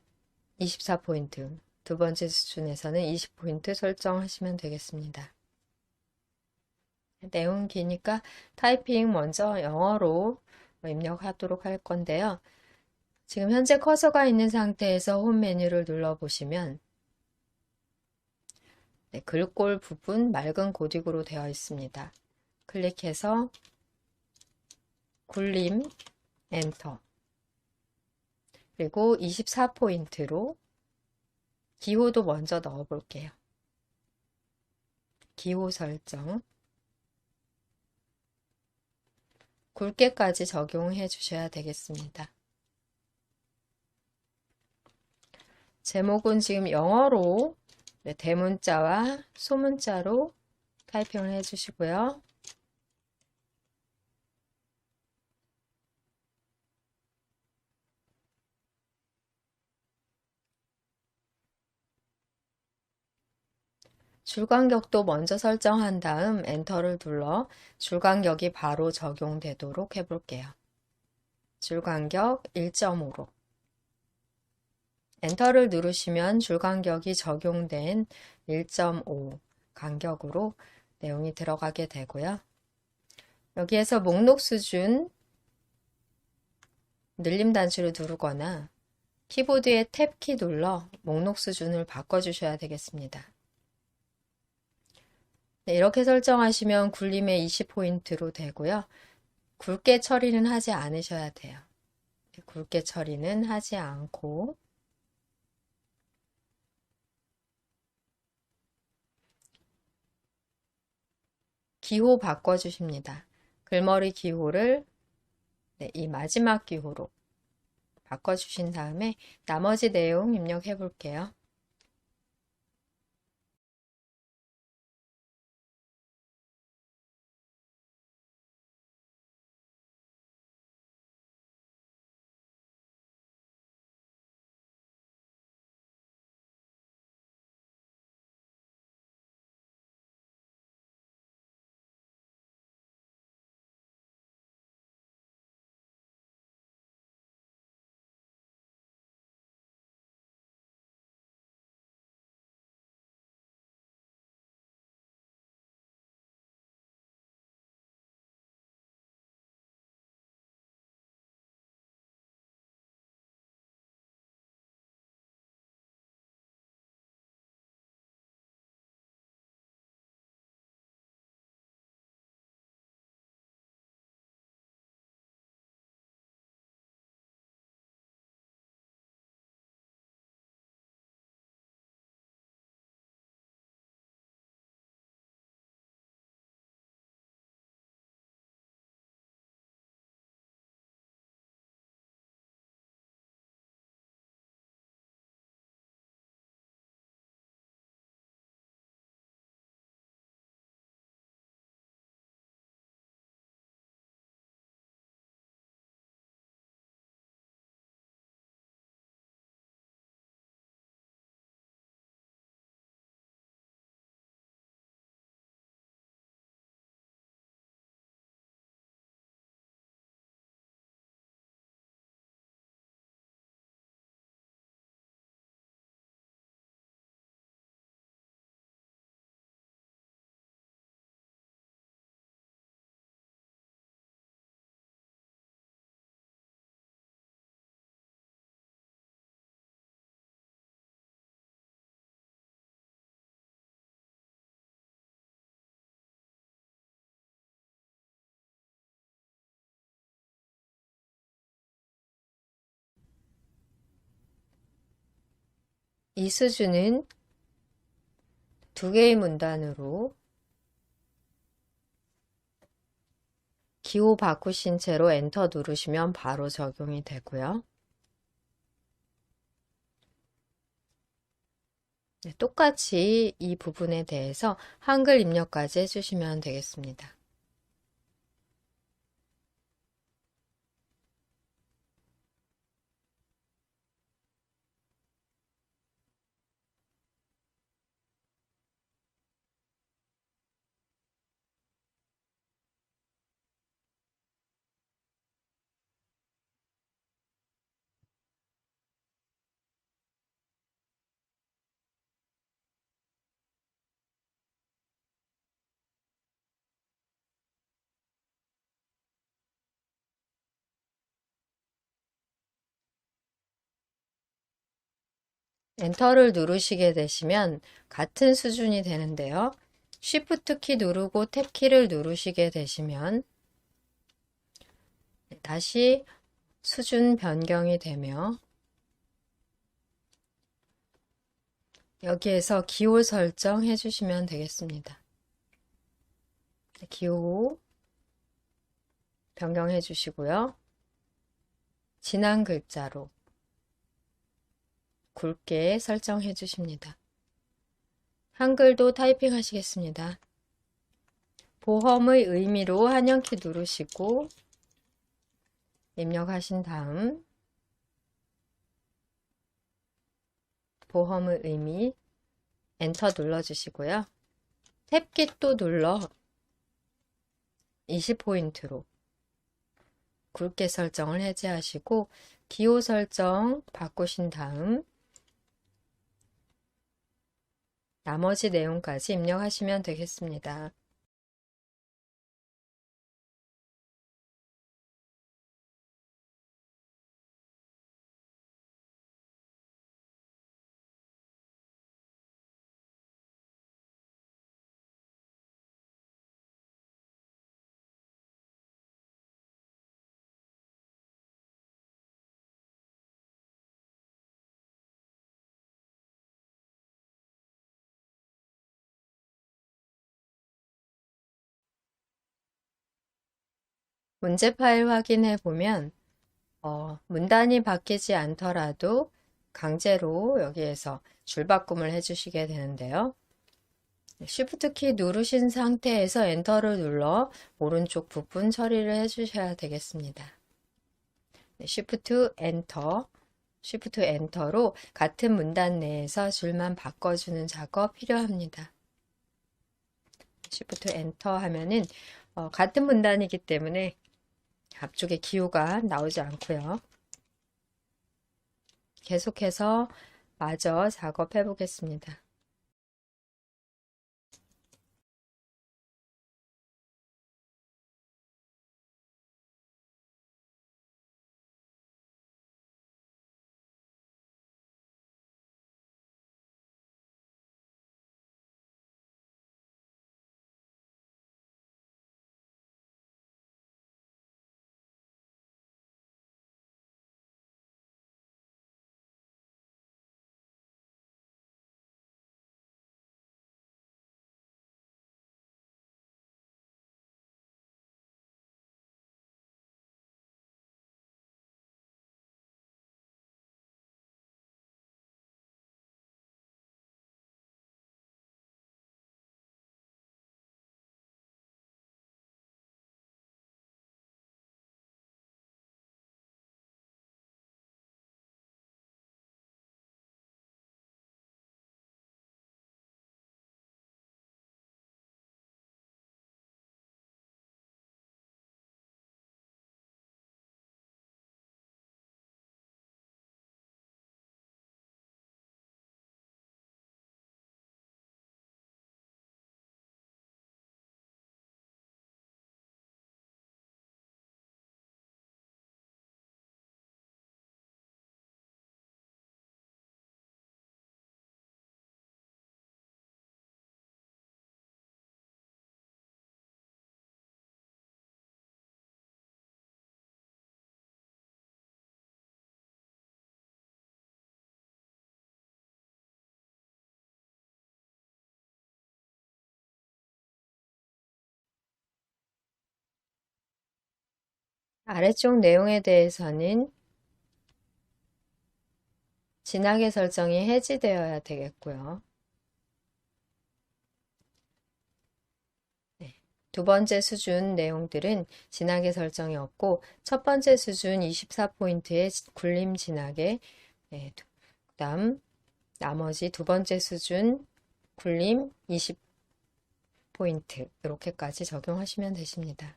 24포인트, 두 번째 수준에서는 20포인트 설정하시면 되겠습니다. 내용 기니까 타이핑 먼저 영어로 입력하도록 할 건데요. 지금 현재 커서가 있는 상태에서 홈 메뉴를 눌러보시면 네, 글꼴 부분 맑은 고딕으로 되어 있습니다. 클릭해서 굴림, 엔터. 그리고 24포인트로 기호도 먼저 넣어 볼게요. 기호 설정. 굵게까지 적용해 주셔야 되겠습니다. 제목은 지금 영어로 네, 대문자와 소문자로 타이핑을 해주시고요. 줄간격도 먼저 설정한 다음 엔터를 눌러 줄간격이 바로 적용되도록 해볼게요. 줄간격 1.5로 엔터를 누르시면 줄간격이 적용된 1.5 간격으로 내용이 들어가게 되고요. 여기에서 목록 수준 늘림 단추를 누르거나 키보드의 탭키 눌러 목록 수준을 바꿔주셔야 되겠습니다. 네, 이렇게 설정하시면 굴림의 20포인트로 되고요. 굵게 처리는 하지 않으셔야 돼요. 굵게 처리는 하지 않고 기호 바꿔주십니다. 글머리 기호를 네, 이 마지막 기호로 바꿔주신 다음에 나머지 내용 입력해 볼게요. 이 수준은 두 개의 문단으로 기호 바꾸신 채로 엔터 누르시면 바로 적용이 되고요. 네, 똑같이 이 부분에 대해서 한글 입력까지 해주시면 되겠습니다. 엔터를 누르시게 되시면 같은 수준이 되는데요. Shift 키 누르고 탭 키를 누르시게 되시면 다시 수준 변경이 되며 여기에서 기호 설정해 주시면 되겠습니다. 기호 변경해 주시고요. 진한 글자로 굵게 설정해 주십니다. 한글도 타이핑 하시겠습니다. 보험의 의미로 한영키 누르시고 입력하신 다음 보험의 의미 엔터 눌러주시고요. 탭키 또 눌러 20포인트로 굵게 설정을 해제하시고 기호 설정 바꾸신 다음 나머지 내용까지 입력하시면 되겠습니다. 문제 파일 확인해 보면 문단이 바뀌지 않더라도 강제로 여기에서 줄바꿈을 해주시게 되는데요. Shift 키 누르신 상태에서 엔터를 눌러 오른쪽 부분 처리를 해주셔야 되겠습니다. Shift 엔터, Shift 엔터로 같은 문단 내에서 줄만 바꿔주는 작업 필요합니다. Shift 엔터 하면은 같은 문단이기 때문에 앞쪽에 기호가 나오지 않고요. 계속해서 마저 작업해 보겠습니다. 아래쪽 내용에 대해서는 진하게 설정이 해지되어야 되겠고요. 네. 두 번째 수준 내용들은 진하게 설정이 없고 첫 번째 수준 24포인트의 굴림 진하게 네. 그 다음 나머지 두 번째 수준 굴림 20포인트 이렇게까지 적용하시면 되십니다.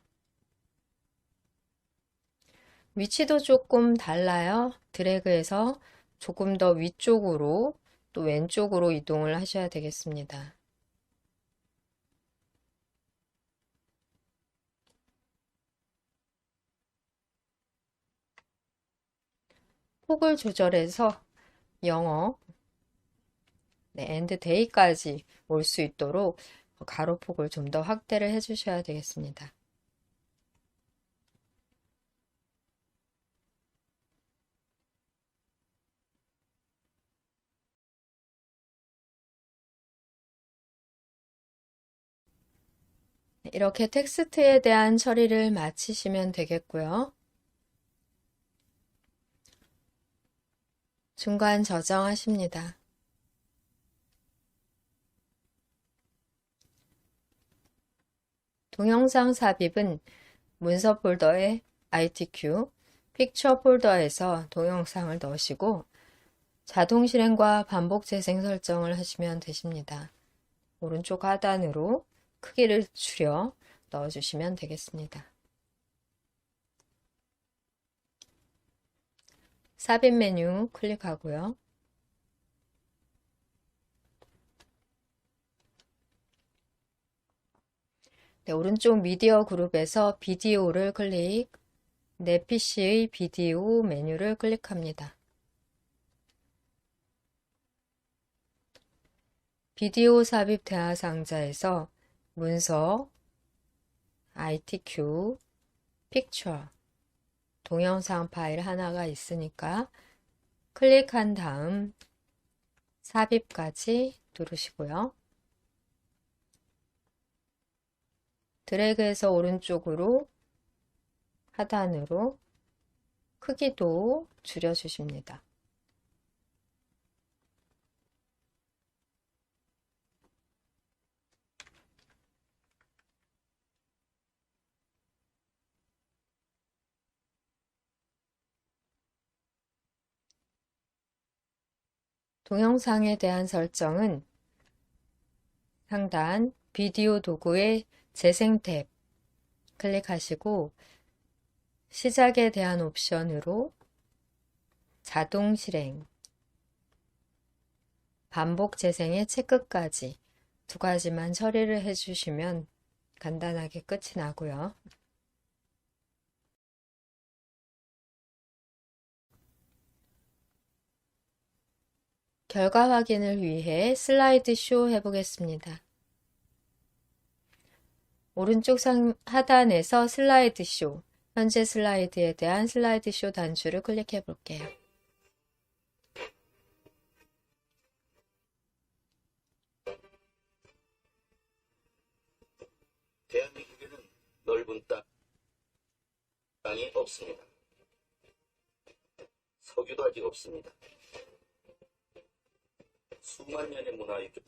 위치도 조금 달라요. 드래그해서 조금 더 위쪽으로 또 왼쪽으로 이동을 하셔야 되겠습니다. 폭을 조절해서 영어 네, end day까지 올 수 있도록 가로폭을 좀 더 확대를 해 주셔야 되겠습니다. 네, 이렇게 텍스트에 대한 처리를 마치시면 되겠고요. 중간 저장하십니다. 동영상 삽입은 문서 폴더에 ITQ, 픽처 폴더에서 동영상을 넣으시고 자동 실행과 반복 재생 설정을 하시면 되십니다. 오른쪽 하단으로 크기를 줄여 넣어주시면 되겠습니다. 삽입 메뉴 클릭하고요. 네, 오른쪽 미디어 그룹에서 비디오를 클릭, 내 PC의 비디오 메뉴를 클릭합니다. 비디오 삽입 대화 상자에서 문서, ITQ, 픽처, 동영상 파일 하나가 있으니까 클릭한 다음 삽입까지 누르시고요. 드래그해서 오른쪽으로 하단으로 크기도 줄여주십니다. 동영상에 대한 설정은 상단 비디오 도구의 재생 탭 클릭하시고 시작에 대한 옵션으로 자동 실행, 반복 재생의 체크까지 두 가지만 처리를 해주시면 간단하게 끝이 나고요. 결과 확인을 위해 슬라이드 쇼 해보겠습니다. 오른쪽 하단에서 슬라이드 쇼, 현재 슬라이드에 대한 슬라이드 쇼 단추를 클릭해 볼게요. 대한민국에는 넓은 땅이 없습니다. 석유도 아직 없습니다. 수만 년의 문화 유적.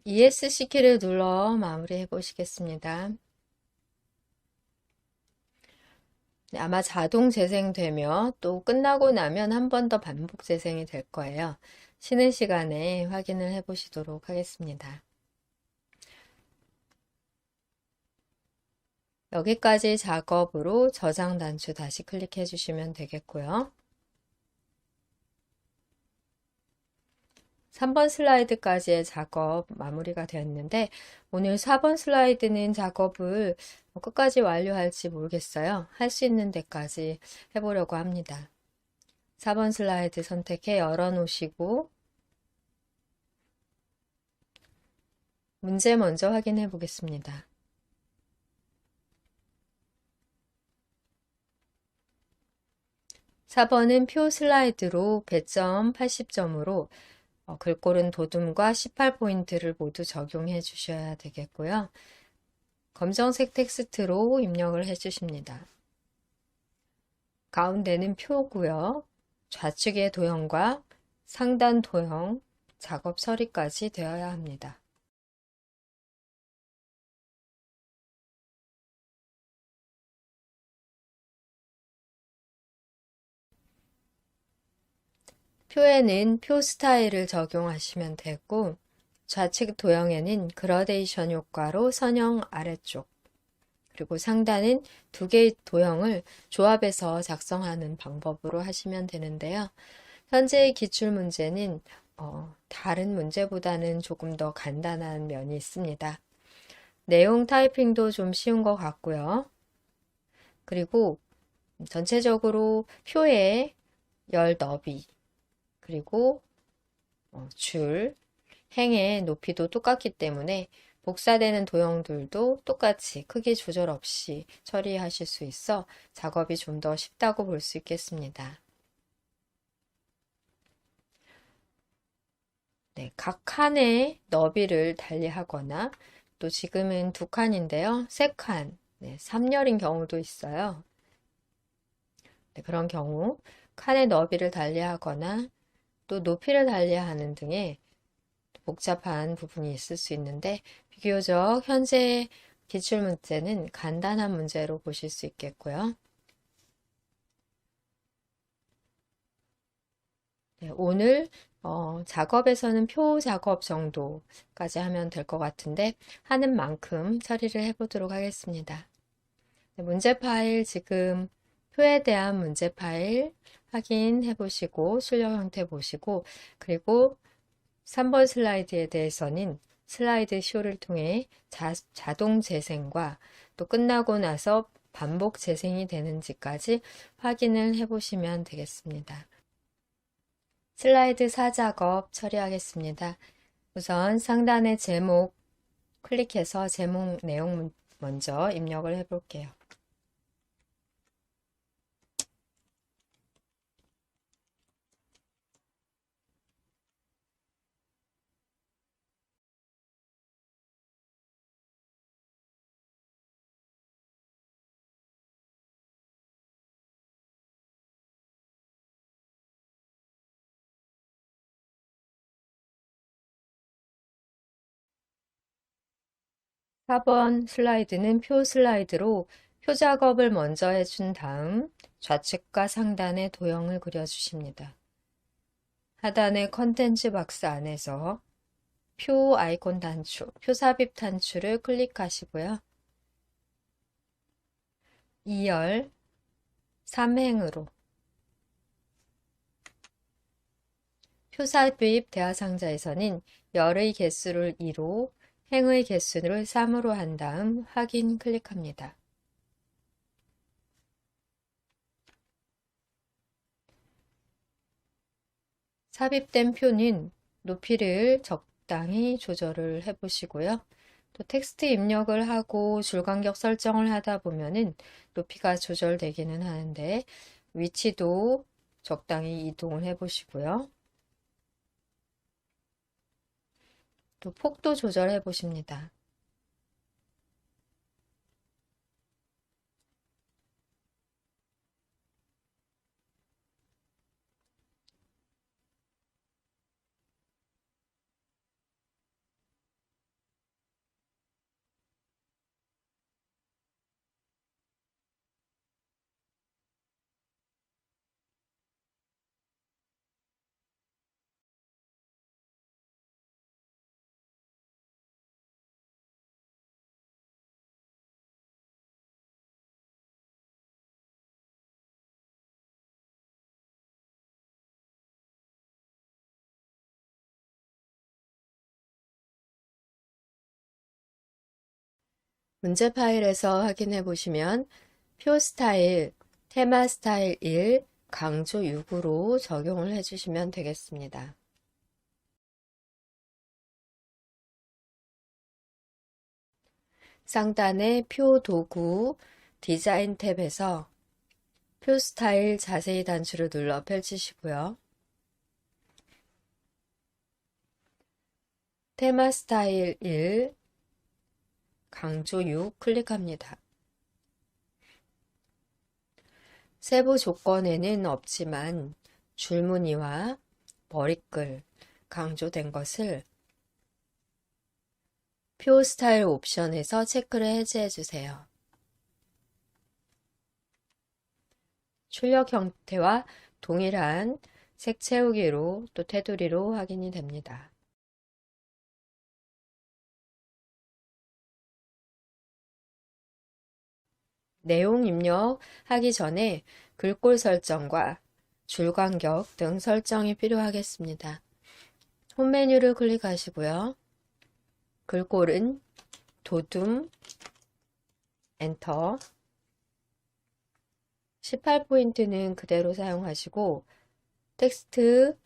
ESC 키를 눌러 마무리해 보시겠습니다. 네, 아마 자동 재생되며 또 끝나고 나면 한 번 더 반복 재생이 될 거예요. 쉬는 시간에 확인을 해 보시도록 하겠습니다. 여기까지 작업으로 저장 단추 다시 클릭해 주시면 되겠고요. 3번 슬라이드까지의 작업 마무리가 되었는데 오늘 4번 슬라이드는 작업을 끝까지 완료할지 모르겠어요. 할 수 있는 데까지 해보려고 합니다. 4번 슬라이드 선택해 열어놓으시고 문제 먼저 확인해 보겠습니다. (4번은) 표 슬라이드로 배점 80점으로 글꼴은 도둠과 18포인트를 모두 적용해 주셔야 되겠고요. 검정색 텍스트로 입력을 해 주십니다. 가운데는 표고요. 좌측의 도형과 상단 도형, 작업 처리까지 되어야 합니다. 표에는 표 스타일을 적용하시면 되고 좌측 도형에는 그라데이션 효과로 선형 아래쪽 그리고 상단은 두 개의 도형을 조합해서 작성하는 방법으로 하시면 되는데요. 현재의 기출문제는 다른 문제보다는 조금 더 간단한 면이 있습니다. 내용 타이핑도 좀 쉬운 것 같고요. 그리고 전체적으로 표의 열 너비 그리고 줄, 행의 높이도 똑같기 때문에 복사되는 도형들도 똑같이 크기 조절 없이 처리하실 수 있어 작업이 좀 더 쉽다고 볼 수 있겠습니다. 네, 각 칸의 너비를 달리하거나 또 지금은 두 칸인데요. 세 칸, 3열인 경우도 있어요. 네, 그런 경우 칸의 너비를 달리하거나 또 높이를 달리하는 등의 복잡한 부분이 있을 수 있는데 비교적 현재 기출문제는 간단한 문제로 보실 수 있겠고요. 네, 오늘 작업에서는 표 작업 정도까지 하면 될 것 같은데 하는 만큼 처리를 해보도록 하겠습니다. 네, 문제 파일 지금 표에 대한 문제 파일 확인해 보시고 출력 형태 보시고 그리고 3번 슬라이드에 대해서는 슬라이드 쇼를 통해 자동 재생과 또 끝나고 나서 반복 재생이 되는지까지 확인을 해 보시면 되겠습니다. 슬라이드 4작업 처리하겠습니다. 우선 상단의 제목 클릭해서 제목 내용 먼저 입력을 해 볼게요. 사 번 슬라이드는 표 슬라이드로 표 작업을 먼저 해준 다음 좌측과 상단에 도형을 그려주십니다. 하단의 컨텐츠 박스 안에서 표 아이콘 단추, 표 삽입 단추를 클릭하시고요. 2열 3행으로 표 삽입 대화상자에서는 열의 개수를 2로 행의 개수를 3으로 한 다음 확인 클릭합니다. 삽입된 표는 높이를 적당히 조절을 해 보시고요. 또 텍스트 입력을 하고 줄간격 설정을 하다 보면은 높이가 조절되기는 하는데 위치도 적당히 이동을 해 보시고요. 또 폭도 조절해 보십니다. 문제 파일에서 확인해 보시면 표 스타일, 테마 스타일 1, 강조 6으로 적용을 해주시면 되겠습니다. 상단의 표 도구 디자인 탭에서 표 스타일 자세히 단추를 눌러 펼치시고요. 테마 스타일 1, 강조 6 클릭합니다. 세부 조건에는 없지만 줄무늬와 머리글 강조된 것을 표 스타일 옵션에서 체크를 해제해 주세요. 출력 형태와 동일한 색 채우기로 또 테두리로 확인이 됩니다. 내용 입력하기 전에 글꼴 설정과 줄 간격 등 설정이 필요하겠습니다. 홈 메뉴를 클릭하시고요. 글꼴은 도둠, 엔터, 18포인트는 그대로 사용하시고 텍스트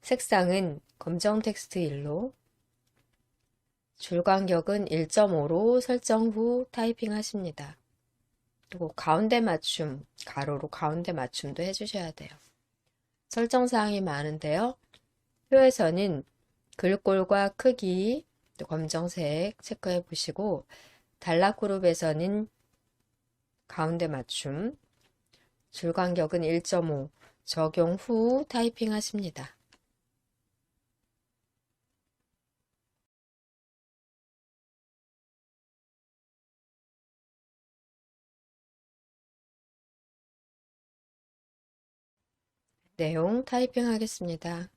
색상은 검정 텍스트 1로 줄 간격은 1.5로 설정 후 타이핑 하십니다. 그리고 가운데 맞춤, 가로로 가운데 맞춤도 해주셔야 돼요. 설정 사항이 많은데요. 표에서는 글꼴과 크기, 또 검정색 체크해 보시고, 단락 그룹에서는 가운데 맞춤, 줄 간격은 1.5, 적용 후 타이핑 하십니다. 내용 타이핑 하겠습니다.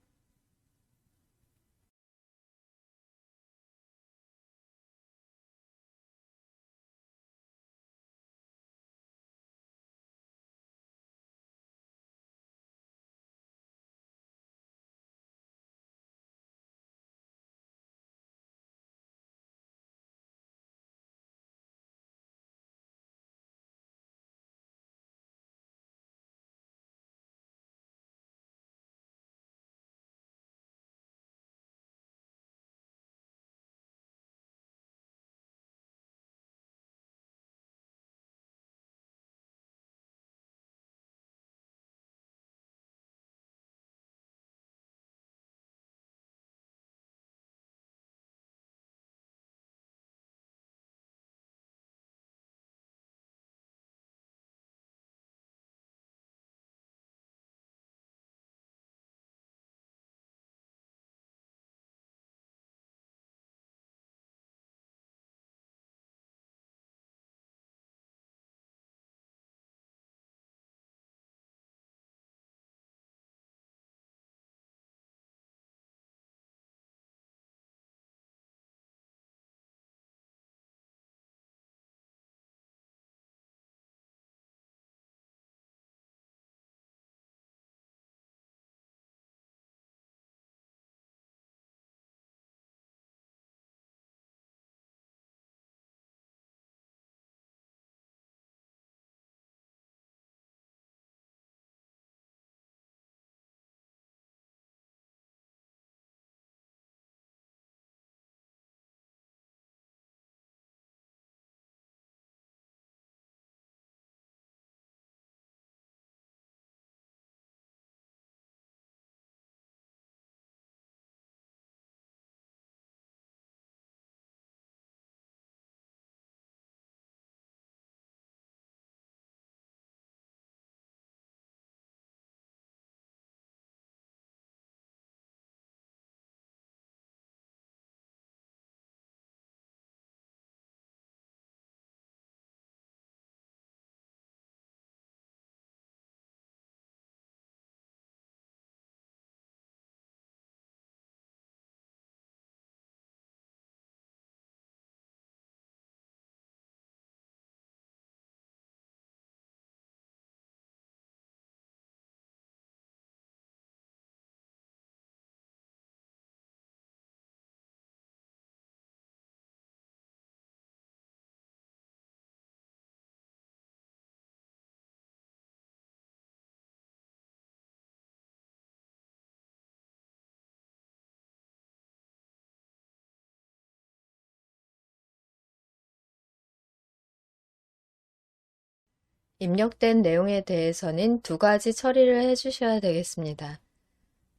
입력된 내용에 대해서는 두 가지 처리를 해주셔야 되겠습니다.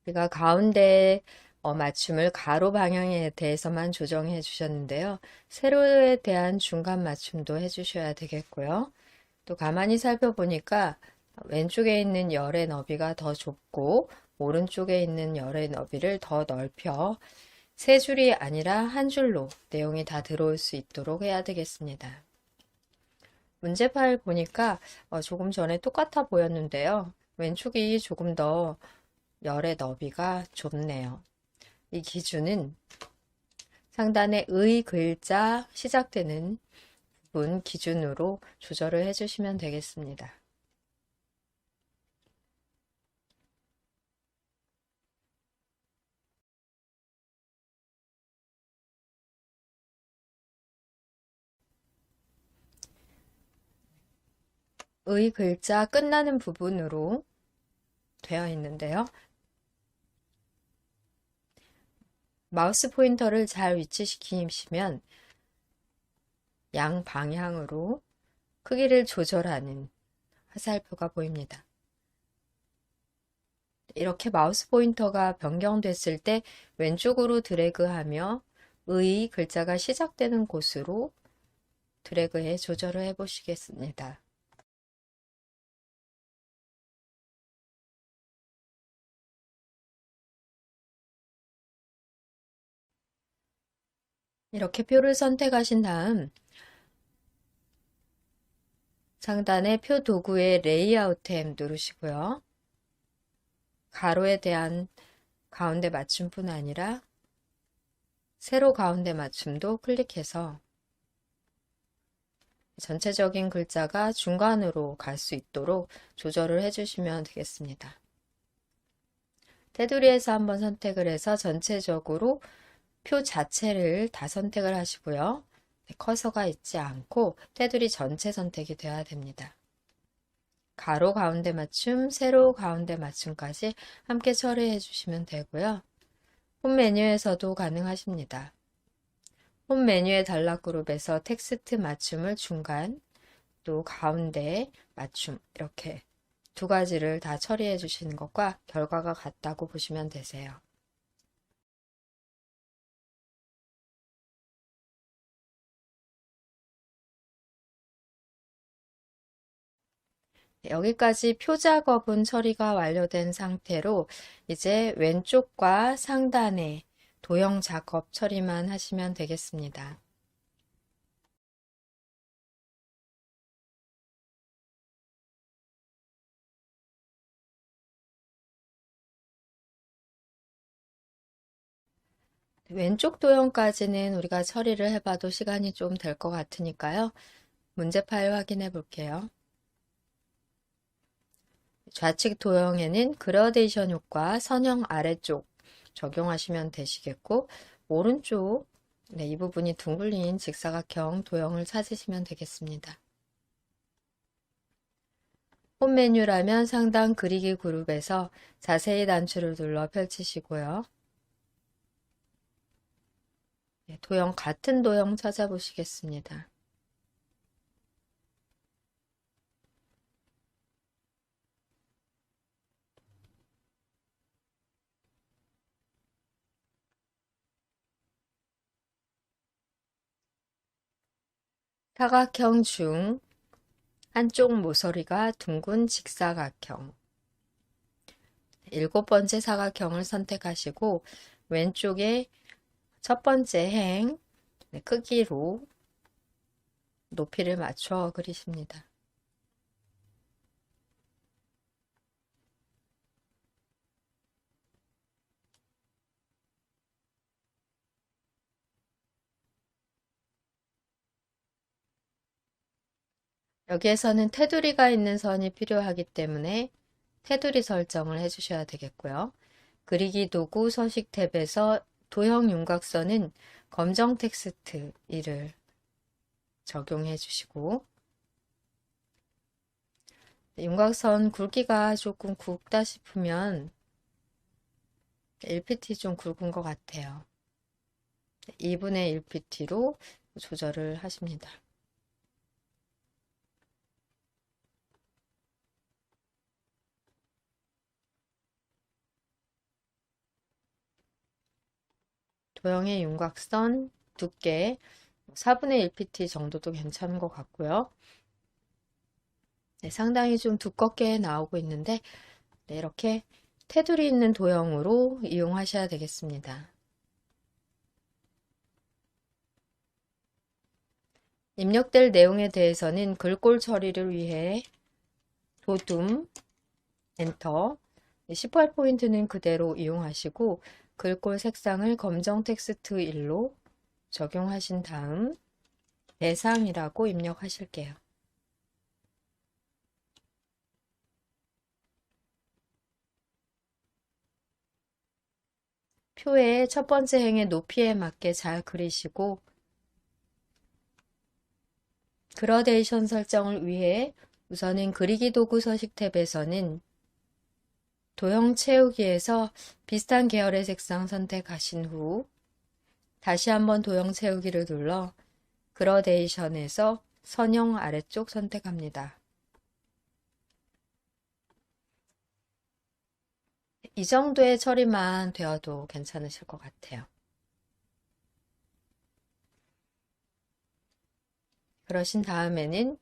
우리가 가운데 맞춤을 가로 방향에 대해서만 조정해 주셨는데요. 세로에 대한 중간 맞춤도 해주셔야 되겠고요. 또 가만히 살펴보니까 왼쪽에 있는 열의 너비가 더 좁고 오른쪽에 있는 열의 너비를 더 넓혀 세 줄이 아니라 한 줄로 내용이 다 들어올 수 있도록 해야 되겠습니다. 문제 파일 보니까 조금 전에 똑같아 보였는데요. 왼쪽이 조금 더 열의 너비가 좁네요. 이 기준은 상단에 의 글자 시작되는 부분 기준으로 조절을 해주시면 되겠습니다. 의 글자 끝나는 부분으로 되어 있는데요. 마우스 포인터를 잘 위치시키시면 양방향으로 크기를 조절하는 화살표가 보입니다. 이렇게 마우스 포인터가 변경됐을 때 왼쪽으로 드래그하며 의 글자가 시작되는 곳으로 드래그해 조절을 해 보시겠습니다. 이렇게 표를 선택하신 다음 상단의 표 도구의 레이아웃 탭 누르시고요. 가로에 대한 가운데 맞춤뿐 아니라 세로 가운데 맞춤도 클릭해서 전체적인 글자가 중간으로 갈 수 있도록 조절을 해주시면 되겠습니다. 테두리에서 한번 선택을 해서 전체적으로 표 자체를 다 선택을 하시고요. 커서가 있지 않고 테두리 전체 선택이 되어야 됩니다. 가로 가운데 맞춤, 세로 가운데 맞춤까지 함께 처리해 주시면 되고요. 홈 메뉴에서도 가능하십니다. 홈 메뉴의 단락그룹에서 텍스트 맞춤을 중간, 또 가운데 맞춤 이렇게 두 가지를 다 처리해 주시는 것과 결과가 같다고 보시면 되세요. 여기까지 표 작업은 처리가 완료된 상태로 이제 왼쪽과 상단의 도형 작업 처리만 하시면 되겠습니다. 왼쪽 도형까지는 우리가 처리를 해봐도 시간이 좀 될 것 같으니까요. 문제 파일 확인해 볼게요. 좌측 도형에는 그라데이션 효과 선형 아래쪽 적용하시면 되시겠고, 오른쪽 이 부분이 둥글린 직사각형 도형을 찾으시면 되겠습니다. 홈 메뉴라면 상단 그리기 그룹에서 자세히 단추를 눌러 펼치시고요. 도형 같은 도형 찾아보시겠습니다. 사각형 중 한쪽 모서리가 둥근 직사각형. 7번째 사각형을 선택하시고 왼쪽에 첫 번째 행 크기로 높이를 맞춰 그리십니다. 여기에서는 테두리가 있는 선이 필요하기 때문에 테두리 설정을 해주셔야 되겠고요. 그리기 도구 서식 탭에서 도형 윤곽선은 검정 텍스트 1을 적용해 주시고, 윤곽선 굵기가 조금 굵다 싶으면 1pt 좀 굵은 것 같아요. 2분의 1pt로 조절을 하십니다. 도형의 윤곽선 두께 4분의 1pt 정도도 괜찮은 것 같고요. 상당히 좀 두껍게 나오고 있는데 이렇게 테두리 있는 도형으로 이용하셔야 되겠습니다. 입력될 내용에 대해서는 글꼴 처리를 위해 도둠, 엔터, 18포인트는 그대로 이용하시고 글꼴 색상을 검정 텍스트 1로 적용하신 다음 대상이라고 입력하실게요. 표의 첫 번째 행의 높이에 맞게 잘 그리시고 그라데이션 설정을 위해 우선은 그리기 도구 서식 탭에서는 도형 채우기에서 비슷한 계열의 색상 선택하신 후 다시 한번 도형 채우기를 눌러 그라데이션에서 선형 아래쪽 선택합니다. 이 정도의 처리만 되어도 괜찮으실 것 같아요. 그러신 다음에는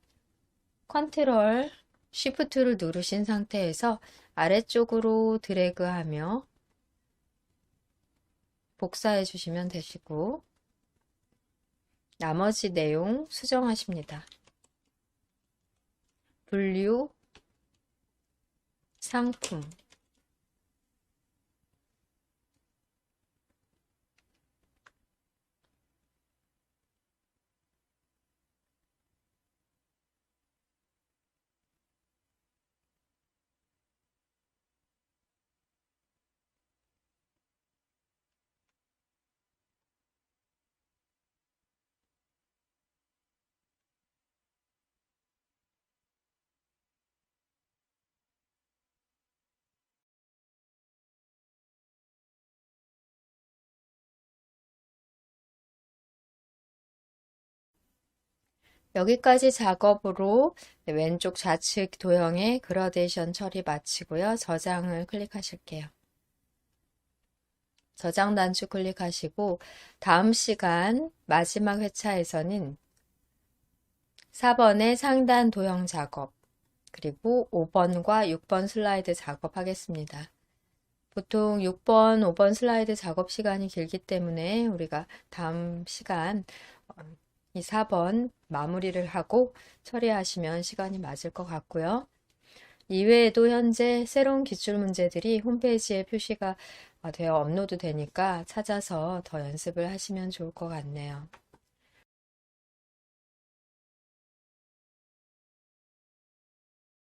컨트롤 쉬프트를 누르신 상태에서 아래쪽으로 드래그하며 복사해 주시면 되시고 나머지 내용 수정하십니다. 분류, 상품, 여기까지 작업으로 왼쪽 좌측 도형의 그라데이션 처리 마치고요. 저장을 클릭하실게요. 저장 단추 클릭하시고 다음 시간 마지막 회차에서는 4번의 상단 도형 작업 그리고 5번과 6번 슬라이드 작업하겠습니다. 보통 6번, 5번 슬라이드 작업 시간이 길기 때문에 우리가 다음 시간 이 4번 마무리를 하고 처리하시면 시간이 맞을 것 같고요. 이외에도 현재 새로운 기출 문제들이 홈페이지에 표시가 되어 업로드 되니까 찾아서 더 연습을 하시면 좋을 것 같네요.